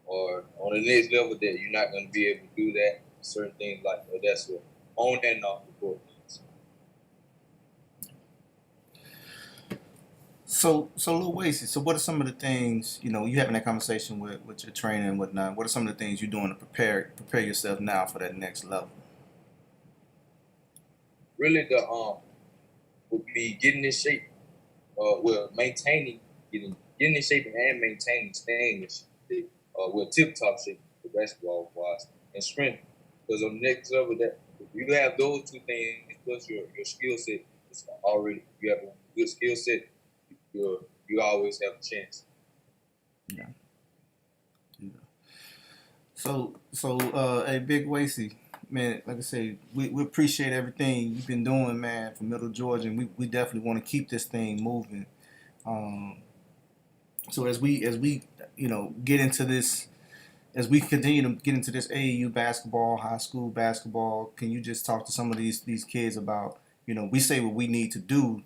or on the next level that you're not gonna be able to do that. Certain things like that. That's what on and off the court. Lil Wasey, so what are some of the things, you having that conversation with your trainer and whatnot? What are some of the things you're doing to prepare yourself now for that next level? Really, would be getting in shape. Maintaining, getting in shape and maintaining, staying in shape. Tip top shape for basketball wise and strength. Because on the next level, that if you have those two things plus your skill set, it's already you have a good skill set. You always have a chance. Yeah. Hey, Big Wasey, man, like I say, we appreciate everything you've been doing, man, for Middle Georgia, and we definitely want to keep this thing moving. So as we get into this, as we continue to get into this AAU basketball, high school basketball, can you just talk to some of these kids about, we say what we need to do.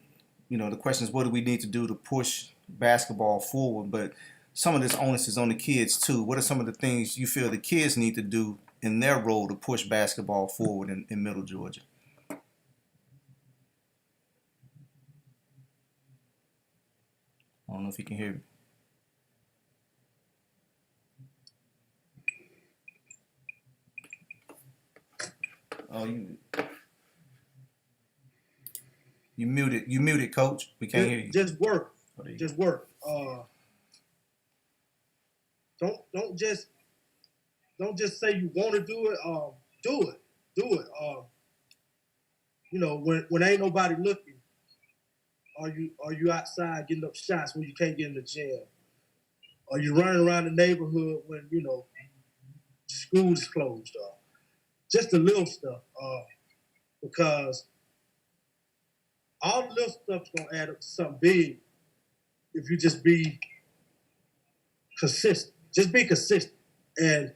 The question is, what do we need to do to push basketball forward? But some of this onus is on the kids too. What are some of the things you feel the kids need to do in their role to push basketball forward in Middle Georgia? I don't know if you can hear me. Oh, you muted. You muted, Coach. We can't hear you. Just work. Oh, Just work. Don't just say you want to do it. Do it. When ain't nobody looking, are you outside getting up shots when you can't get in the gym? Are you running around the neighborhood when school is closed? Just the little stuff. Because all the little stuff's gonna add up to something big if you just be consistent. Just be consistent. And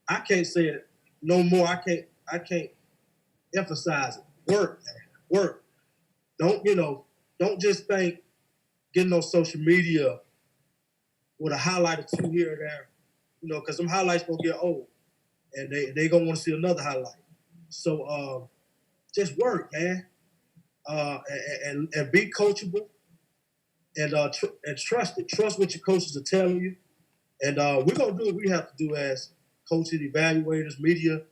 I can't say it no more. I can't emphasize it. Work, man. Work. Don't just think getting on social media with a highlight or two here or there, because them highlights gonna get old. And they gonna want to see another highlight. So just work, man. And be coachable and trust it. Trust what your coaches are telling you. And we're gonna do what we have to do as coaches, evaluators, media.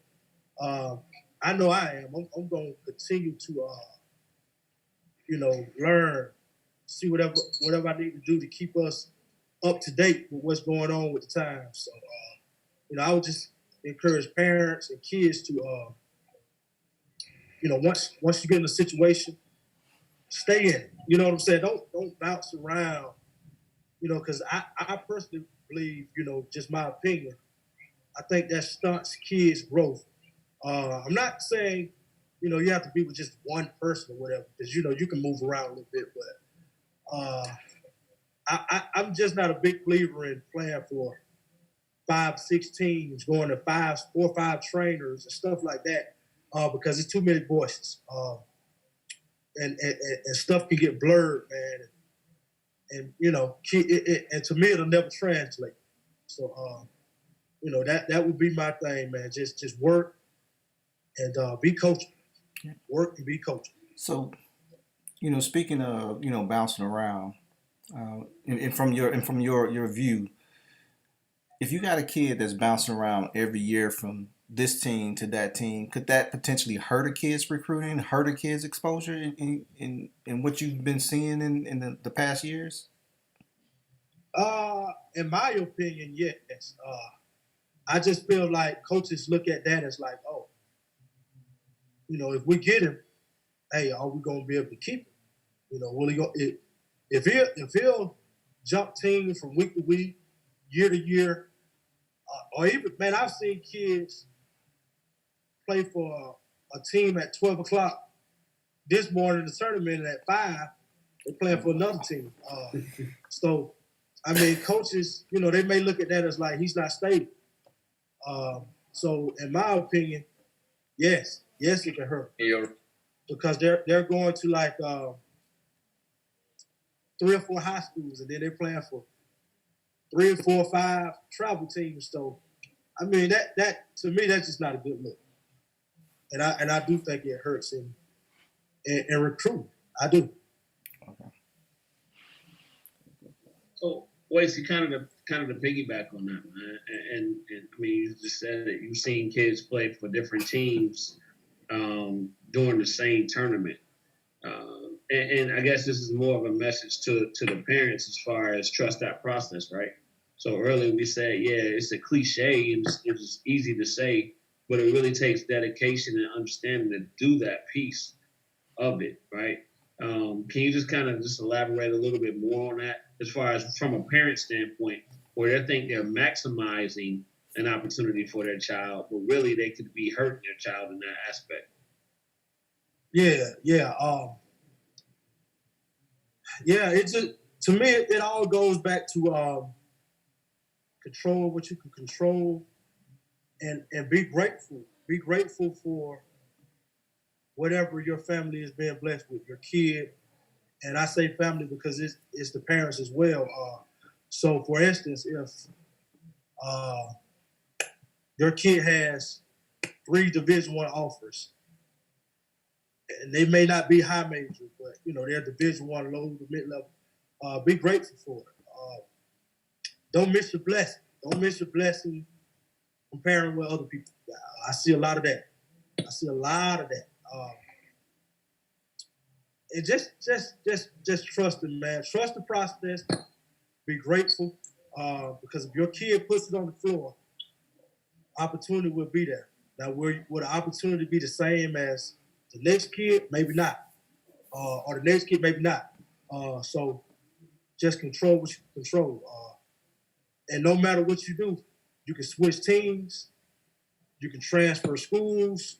I know I am. I'm gonna continue to learn, see whatever I need to do to keep us up to date with what's going on with the times. So I would just encourage parents and kids to once you get in a situation, stay in it. You know what I'm saying? Don't bounce around. Because I personally believe, just my opinion, I think that stunts kids' growth. I'm not saying, you have to be with just one person or whatever, because you can move around a little bit, but I'm just not a big believer in playing for 5, 6 teams, going to 4 or 5 trainers and stuff like that, because it's too many voices. And stuff can get blurred, man. And and to me, it'll never translate. So, that would be my thing, man. Just work and be coachable. Work and be coachable. So, speaking of bouncing around, and from your view, if you got a kid that's bouncing around every year from this team to that team, could that potentially hurt a kid's recruiting, hurt a kid's exposure in what you've been seeing in the past years? In my opinion, yes. I just feel like coaches look at that as like, oh, if we get him, hey, are we gonna be able to keep him? Will he go? If he'll jump teams from week to week, year to year, or even, man, I've seen kids play for a team at 12 o'clock this morning, the tournament at 5, they're playing for another team. So, I mean, coaches, they may look at that as like he's not stable. So, in my opinion, yes, it can hurt. Yeah. Because they're going to like 3 or 4 high schools, and then they're playing for 3 or 4 or 5 travel teams. So, I mean, that to me, that's just not a good look. And I do think it hurts in recruiting. I do. Okay. So, Wacy, kind of the piggyback on that, man. I mean, you just said that you've seen kids play for different teams during the same tournament. And I guess this is more of a message to the parents as far as trust that process, right? So earlier we said, yeah, it's a cliche and it's easy to say, but it really takes dedication and understanding to do that piece of it, right? Can you just kind of just elaborate a little bit more on that as far as from a parent standpoint, where they think they're maximizing an opportunity for their child, but really they could be hurting their child in that aspect? Yeah. It's just, to me, it all goes back to control what you can control, and be grateful. Be grateful for whatever your family is being blessed with, your kid. And I say family because it's the parents as well. So, for instance, if your kid has 3 Division I offers, and they may not be high major, but they're Division I, low to mid level. Be grateful for it. Don't miss your blessing. Don't miss your blessing comparing with other people. I see a lot of that. And just trust it, man. Trust the process. Be grateful, because if your kid puts it on the floor, opportunity will be there. Now, will the opportunity be the same as the next kid? Maybe not. Or the next kid, maybe not. So just control what you can control. And no matter what you do, you can switch teams, you can transfer schools.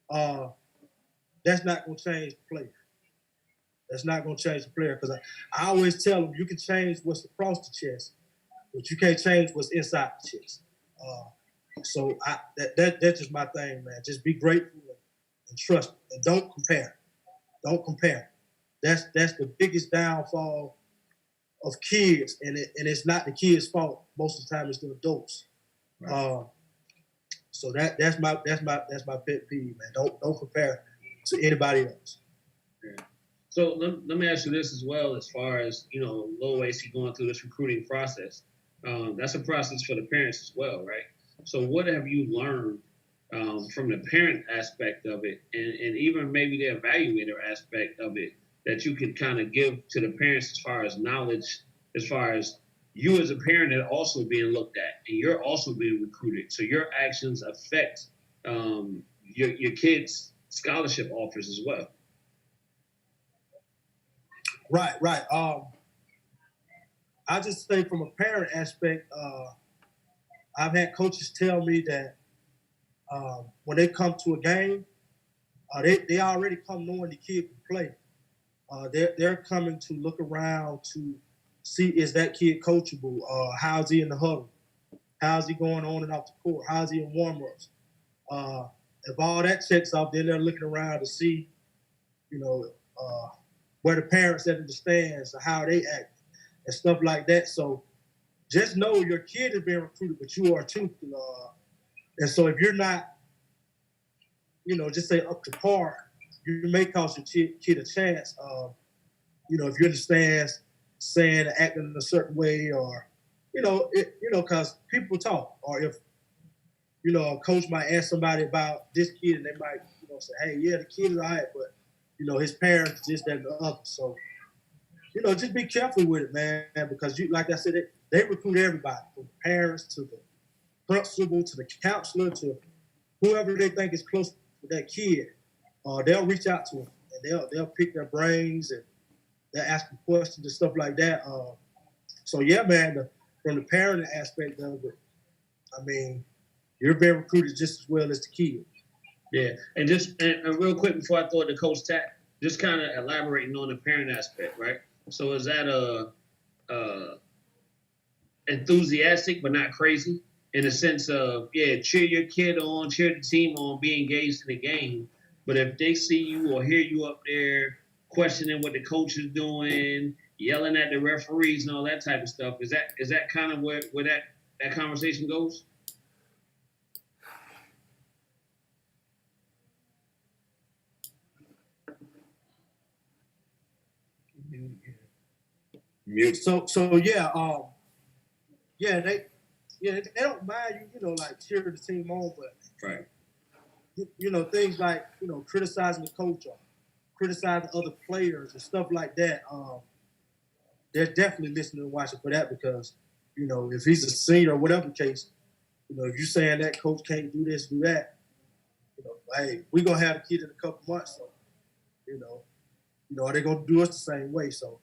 That's not going to change the player. That's not going to change the player, because I always tell them you can change what's across the chest, but you can't change what's inside the chest. So that's just my thing, man. Just be grateful and trust, and don't compare. Don't compare. That's the biggest downfall of kids, and it's not the kids' fault. Most of the time, it's the adults. Right. So that's my pet peeve, man. Don't compare to anybody else. Yeah. So let me ask you this as well, as far as Lil Wacy going through this recruiting process. That's a process for the parents as well, right? So what have you learned from the parent aspect of it, and even maybe the evaluator aspect of it, that you can kind of give to the parents as far as knowledge, as far as you as a parent are also being looked at, and you're also being recruited. So your actions affect your kids' scholarship offers as well. Right. I just say from a parent aspect, I've had coaches tell me that when they come to a game, they already come knowing the kid can play. They're coming to look around to see, is that kid coachable? How's he in the huddle? How's he going on and off the court? How's he in warm-ups? If all that checks off, then they're looking around to see, where the parents at in the stands, how they act, and stuff like that. So just know your kid is being recruited, but you are too. And so if you're not, just say up to par, you may cost your kid a chance. If you're in the stands saying, acting in a certain way, or, because people talk, or if, a coach might ask somebody about this kid, and they might, say, hey, yeah, the kid is all right, but, his parents, this, that, and the other. So, just be careful with it, man, because like I said, they recruit everybody, from the parents to the principal to the counselor to whoever they think is close to that kid. They'll reach out to them, and they'll pick their brains, and they'll ask them questions and stuff like that. So yeah, man, from the parenting aspect of it, I mean, you're being recruited just as well as the kid. Yeah, and real quick before I throw it to Coach Tack, just kind of elaborating on the parent aspect, right? So is that enthusiastic but not crazy, in the sense of, yeah, cheer your kid on, cheer the team on, be engaged in the game, but if they see you or hear you up there questioning what the coach is doing, yelling at the referees and all that type of stuff, is that kind of where that conversation goes? Mute. So yeah, they don't mind you, like cheering the team on, but Right. things like criticizing the coach or criticizing other players and stuff like that. They're definitely listening and watching for that because if he's a senior or whatever case, if you're saying that coach can't do this, do that, hey, we're gonna have a kid in a couple months, so are they gonna do us the same way? So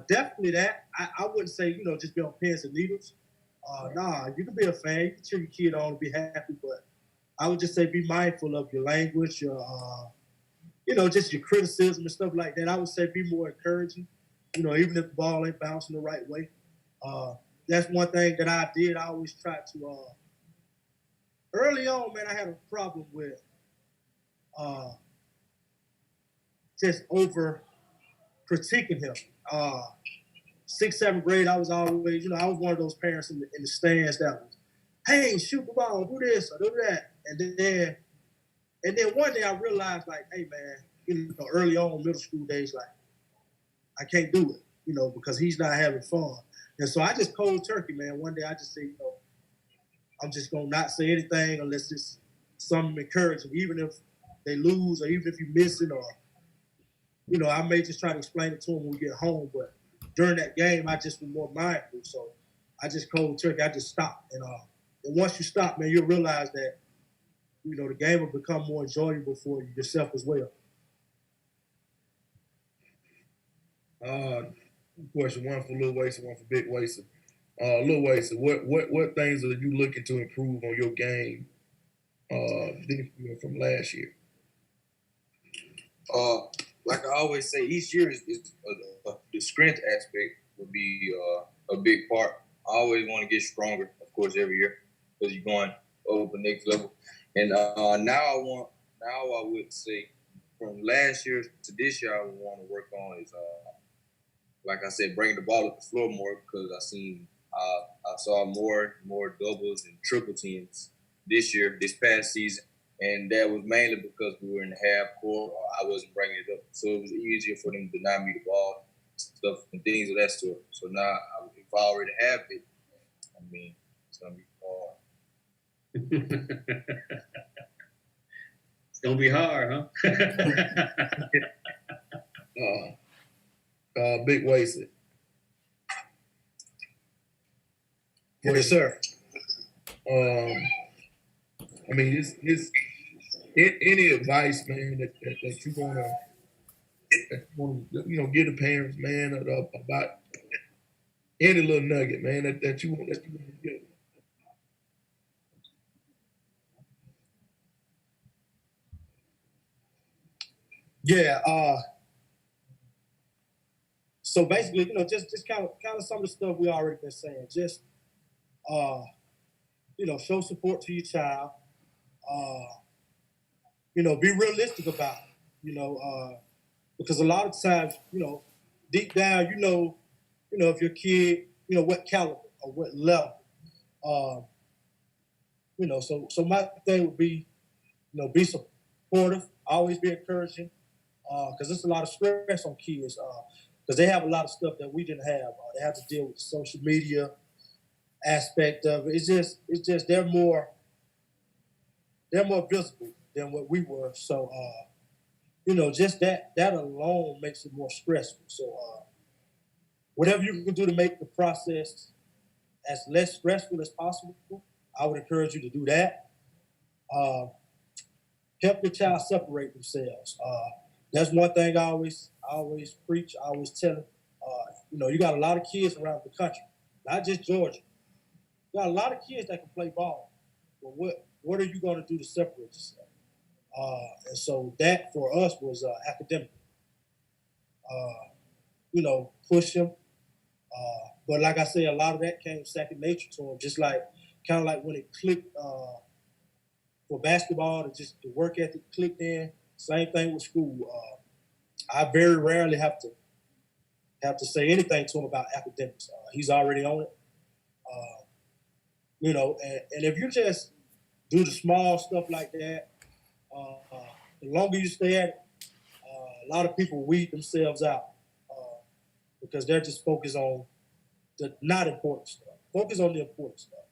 definitely that. I wouldn't say just be on pins and needles. Nah, you can be a fan, you can cheer your kid on and be happy, but I would just say be mindful of your language, your just your criticism and stuff like that. I would say be more encouraging. Even if the ball ain't bouncing the right way. That's one thing that I did. I always tried to. Early on, man, I had a problem with just over critiquing him. 6th, 7th grade, I was always, I was one of those parents in the stands that was, hey, shoot the ball, do this or do that, and then one day I realized, like, hey, man, early on middle school days, like, I can't do it, because he's not having fun, and so I just cold turkey, man. One day I just say, I'm just gonna not say anything unless it's something encouraging, even if they lose or even if you miss it, or I may just try to explain it to them when we get home. But during that game, I just was more mindful, so I just cold turkey. I just stopped, and once you stop, man, you'll realize that the game will become more enjoyable for yourself as well. Question, one for Lil Wason, one for Big Wason. Lil Wason, what things are you looking to improve on your game from last year? Like I always say, each year is the strength aspect would be a big part. I always want to get stronger, of course, every year because you're going over the next level. And now I would say from last year to this year, I would want to work on is like I said, bringing the ball up the floor more because I saw more doubles and triple teams this past season. And that was mainly because we were in the half court or I wasn't bringing it up. So it was easier for them to deny me the ball, stuff and things of that sort. So now, if I already have it, I mean, it's going to be hard. It's going to be hard, huh? Big Wason. Yes, sir. I mean, any advice, man, that you want to give the parents, man, about any little nugget, man, that you want to give. Yeah. So basically, just kind of some of the stuff we already been saying. Just show support to your child. Be realistic about it. Because a lot of times, deep down, if your kid, what caliber or what level. So my thing would be, be supportive, always be encouraging, because there's a lot of stress on kids, because they have a lot of stuff that we didn't have. They have to deal with the social media aspect of it. It's just they're more visible than what we were. So just that alone makes it more stressful. So whatever you can do to make the process as less stressful as possible, I would encourage you to do that. Help your child separate themselves. That's one thing I always preach. I always tell them. You got a lot of kids around the country, not just Georgia. You got a lot of kids that can play ball. But what are you going to do to separate yourself? And so that for us was academic. Push them. But like I say, a lot of that came second nature to them. Just like kind of like when it clicked for basketball, the work ethic clicked in. Same thing with school. I very rarely have to say anything to him about academics. He's already on it. And if you just do the small stuff like that, the longer you stay at it, a lot of people weed themselves out. because they're just focused on the not important stuff. Focus on the important stuff.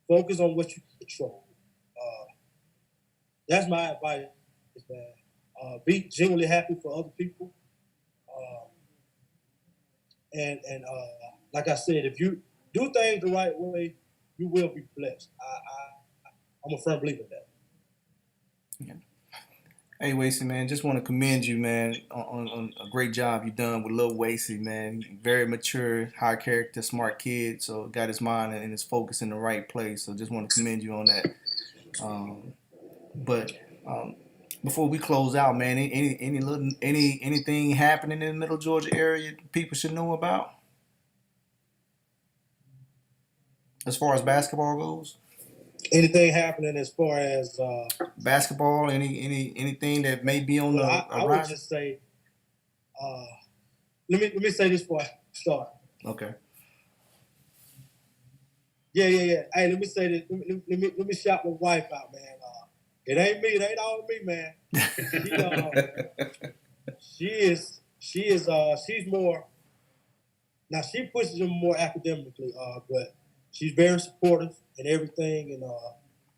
Focus on what you can control. That's my advice, man. Be genuinely happy for other people. And like I said, if you do things the right way, you will be blessed. I'm a firm believer in that. Yeah. Hey, Wacy, man, just want to commend you, man, on a great job you done with Lil Wacy, man. Very mature, high character, smart kid, so got his mind and his focus in the right place. So just want to commend you on that. But before we close out, man, anything happening in the Middle Georgia area people should know about as far as basketball goes? Anything happening as far as Basketball, anything that may be on I would just say, let me say this before I start. Okay. Yeah. Hey, let me say this. Let me shout my wife out, man. It ain't me. It ain't all me, man. She's more. Now she pushes him more academically, but she's very supportive and everything, and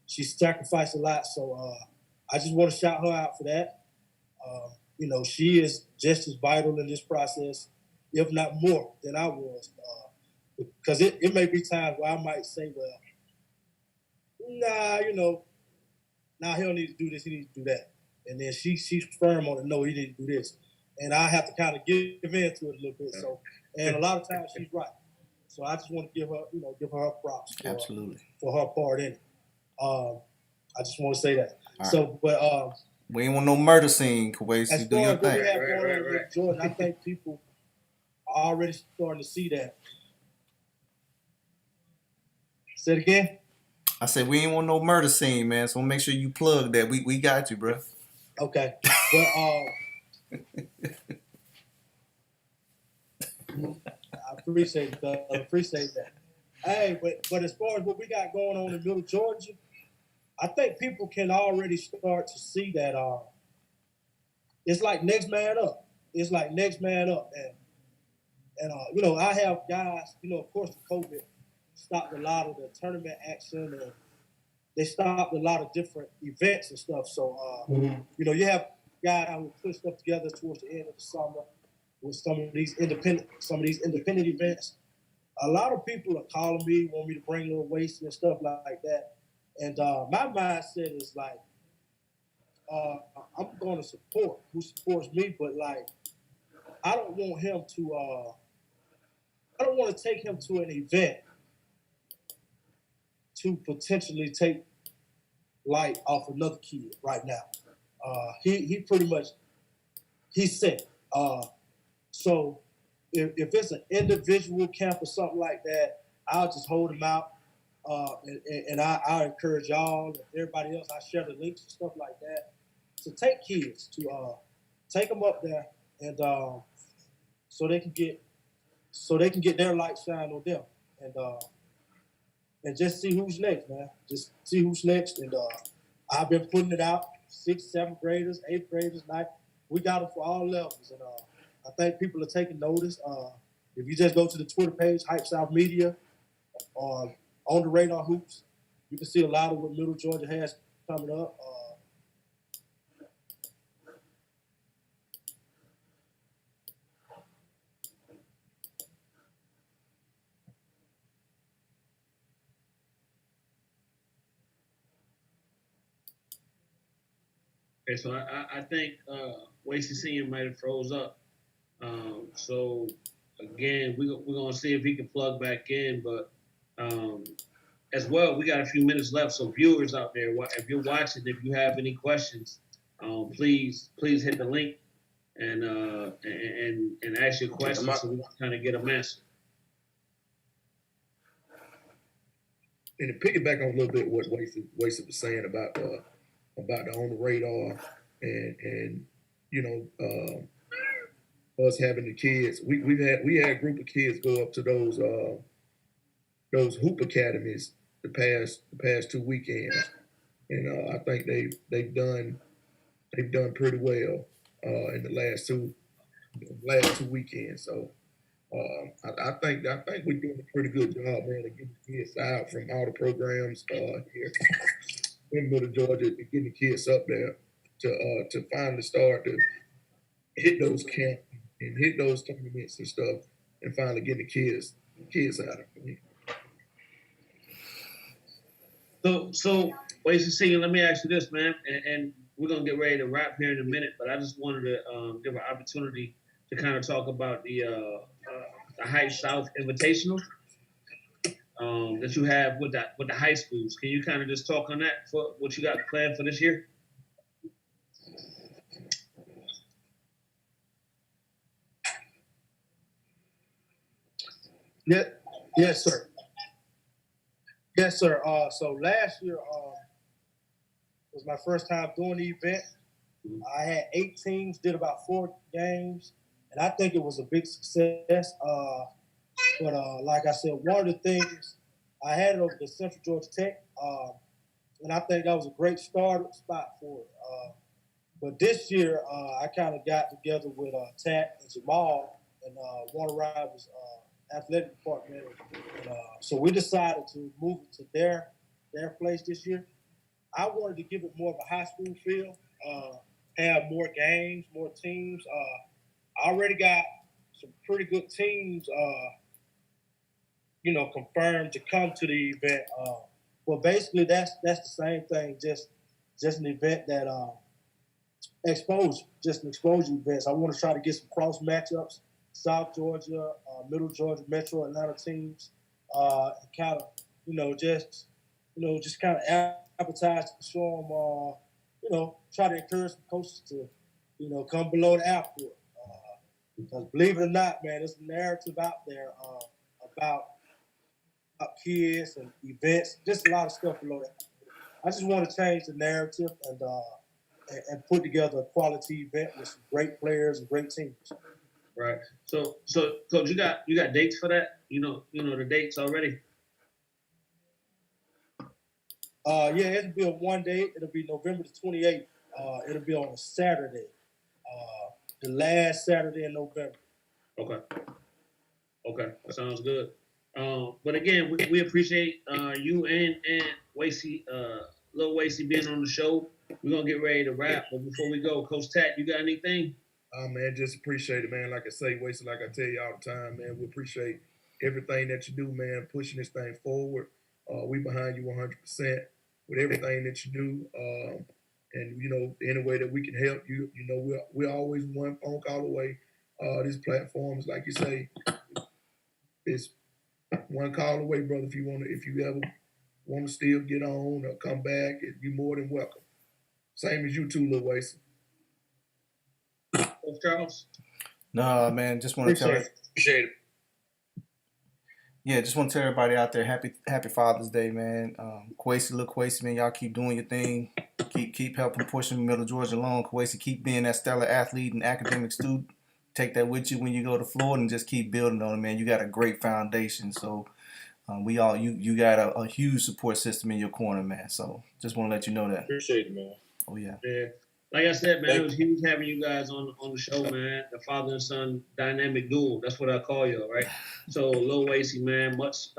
she sacrificed a lot. So I just want to shout her out for that. She is just as vital in this process, if not more, than I was. Because it may be times where I might say, well, nah, he don't need to do this, he needs to do that. And then she's firm on it, no, he needs to do this. And I have to kind of give in to it a little bit. So, and a lot of times she's right. So I just want to give her props for her part in it. I just want to say that. Right. So, but we ain't want no murder scene, Kowacie. As far as what we have going on with Jordan, I think people are already starting to see that. Say it again. I said we ain't want no murder scene, man. So make sure you plug that. We got you, bro. Okay, but I appreciate that. Hey, but as far as what we got going on in Middle Georgia, I think people can already start to see that it's like next man up. It's like next man up, and I have guys. Of course, the COVID stopped a lot of the tournament action, and they stopped a lot of different events and stuff. So, you have guys who put stuff together towards the end of the summer with some of these independent events. A lot of people are calling me, want me to bring Lil Wacy and stuff like that. And my mindset is like, I'm going to support who supports me, but like, I don't want him to. I don't want to take him to an event to potentially take light off another kid right now. He pretty much he's sick. So if it's an individual camp or something like that, I'll just hold him out. And I encourage y'all and everybody else. I share the links and stuff like that to take kids to take them up there and so they can get their light shine on them and just see who's next, man. Just see who's next. And I've been putting it out. 6th, 7th graders, 8th graders, 9th. We got them for all levels, and I think people are taking notice. If you just go to the Twitter page, Hypesouth Media, or On the Radar Hoops, you can see a lot of what Middle Georgia has coming up. Okay, so I think Wacy Senior might have froze up. So again, we're gonna see if he can plug back in, but as well, we got a few minutes left. So viewers out there, if you're watching, if you have any questions, please hit the link and ask your questions so we can kind of get them answered. And to piggyback on a little bit what Wacy was saying about the On the Radar and us having the kids, we had a group of kids go up to those hoop academies the past 2 weekends, and I think they've done pretty well in the last two weekends. So I think we're doing a pretty good job, man, of getting the kids out from all the programs here in Middle Georgia, and getting the kids up there to finally start to hit those camps and hit those tournaments and stuff, and finally get the kids out of it. So wait to see. Let me ask you this, man, and we're gonna get ready to wrap here in a minute, but I just wanted to give an opportunity to kind of talk about the Hypesouth Invitational that you have with the high schools. Can you kind of just talk on that for what you got planned for this year? Yeah, yes, sir. Yes, sir. So last year was my first time doing the event. I had 8 teams, did about 4 games, and I think it was a big success. But like I said, one of the things I had it over the Central Georgia Tech, and I think that was a great spot for it. But this year, I kind of got together with Tat and Jamal and Warner Rivals athletic department. And, so we decided to move it to their place this year. I wanted to give it more of a high school feel, have more games, more teams. I already got some pretty good teams, confirmed to come to the event. Well, basically, that's the same thing, just an event that just an exposure event. So I want to try to get some cross matchups, South Georgia, Middle Georgia, Metro Atlanta teams, and kind of, just kind of advertise to show them, try to encourage some coaches to, come below the airport. Because believe it or not, man, there's a narrative out there about kids and events, just a lot of stuff below that. I just want to change the narrative and put together a quality event with some great players and great teams. Right. So Coach, you got dates for that? You know the dates already? Yeah, it'll be a one day. It'll be November the 28th. It'll be on a Saturday. The last Saturday in November. Okay. Sounds good. But again, we appreciate you and Kowacie, Lil Kowacie being on the show. We're gonna get ready to wrap, but before we go, Coach Tat, you got anything? Man, just appreciate it, man. Like I say, Kowacie, like I tell you all the time, man, we appreciate everything that you do, man, pushing this thing forward. We behind you 100% with everything that you do. And, any way that we can help you, we're always one phone call away. These platforms, like you say, it's one call away, brother. If you ever want to still get on or come back, you're more than welcome. Same as you too, Lil Kowacie. Coach Charles? No, man, just want to tell it. Appreciate it. Yeah, just want to tell everybody out there, happy Father's Day, man. Kowacie, Lil Kowacie, man, y'all keep doing your thing. Keep helping pushing Middle Georgia along. Kowacie, keep being that stellar athlete and academic student. Take that with you when you go to Florida and just keep building on it, man. You got a great foundation. So you got a huge support system in your corner, man. So just want to let you know that. Appreciate it, man. Oh, yeah. Yeah. Like I said, man, it was huge having you guys on the show, man. The father and son dynamic duel. That's what I call you, right? So, Lil Kowacie, man, much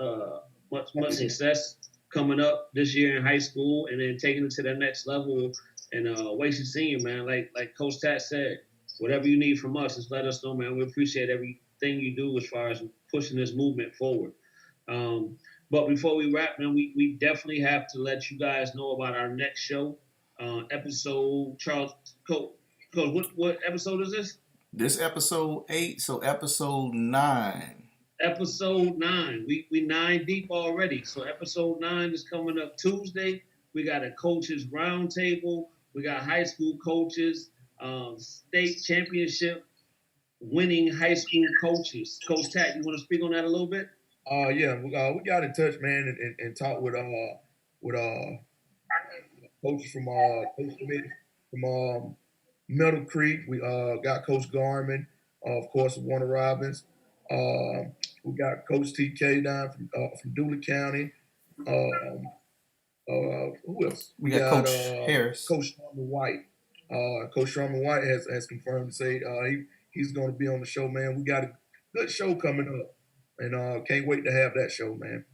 success coming up this year in high school, and then taking it to the next level. And Kowacie Senior, man, like Coach Tat said, whatever you need from us, just let us know, man. We appreciate everything you do as far as pushing this movement forward. But before we wrap, man, we definitely have to let you guys know about our next show. Episode, Charles, Coach, what episode is this? This episode 8, so episode 9. Episode 9. We 9 deep already. So episode 9 is coming up Tuesday. We got a coaches roundtable. We got high school coaches, state championship winning high school coaches. Coach Tat, you want to speak on that a little bit? Yeah, we got in touch, man, and talked with coaches from coach committee from Middle Creek. We got Coach Garman, of course, Warner Robins. We got Coach TK down from Dooley County. Who else? We got Coach Harris. Coach Sherman White. Coach Sherman White has confirmed to say he's going to be on the show, man. We got good show coming up, and can't wait to have that show, man.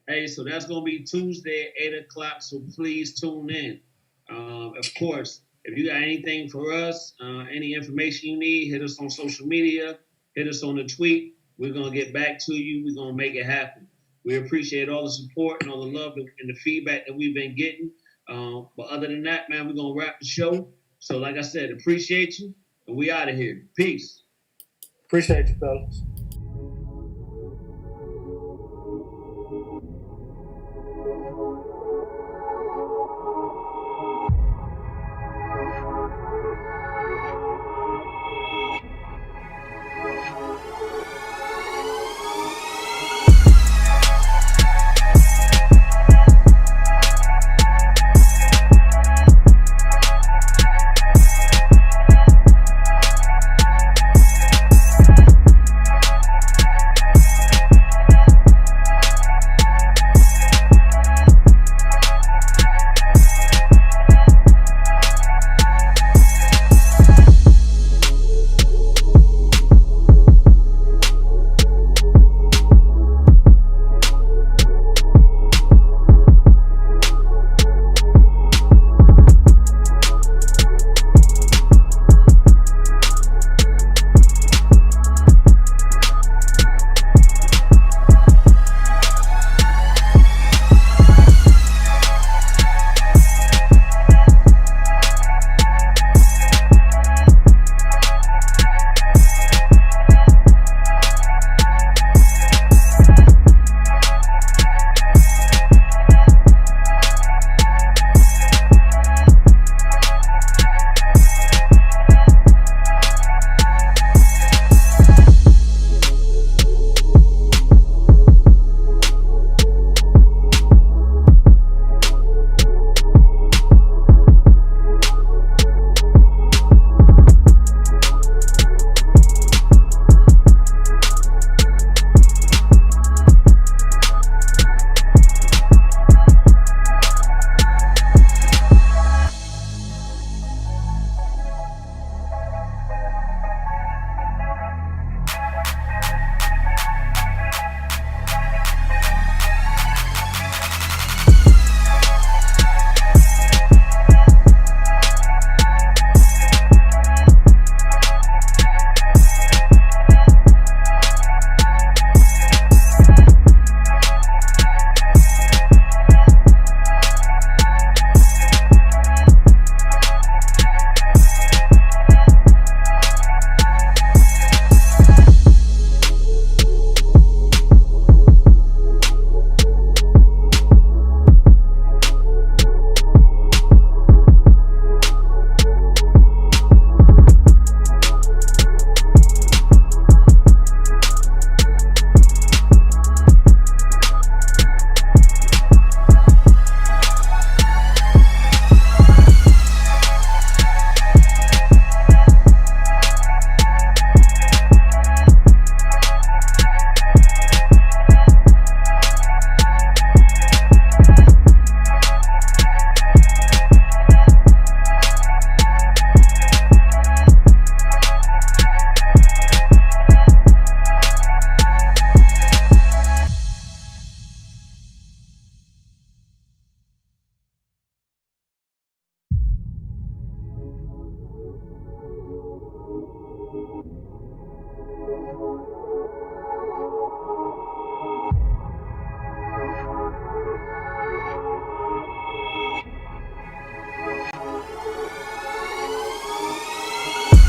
Hey, so that's gonna be Tuesday at 8 o'clock. So please tune in. Of course, if you got anything for us, any information you need, hit us on social media, hit us on the tweet. We're gonna get back to you. We're gonna make it happen. We appreciate all the support and all the love and the feedback that we've been getting. But other than that, man, we're gonna wrap the show. So, like I said, appreciate you, and we out of here. Peace. Appreciate you, fellas.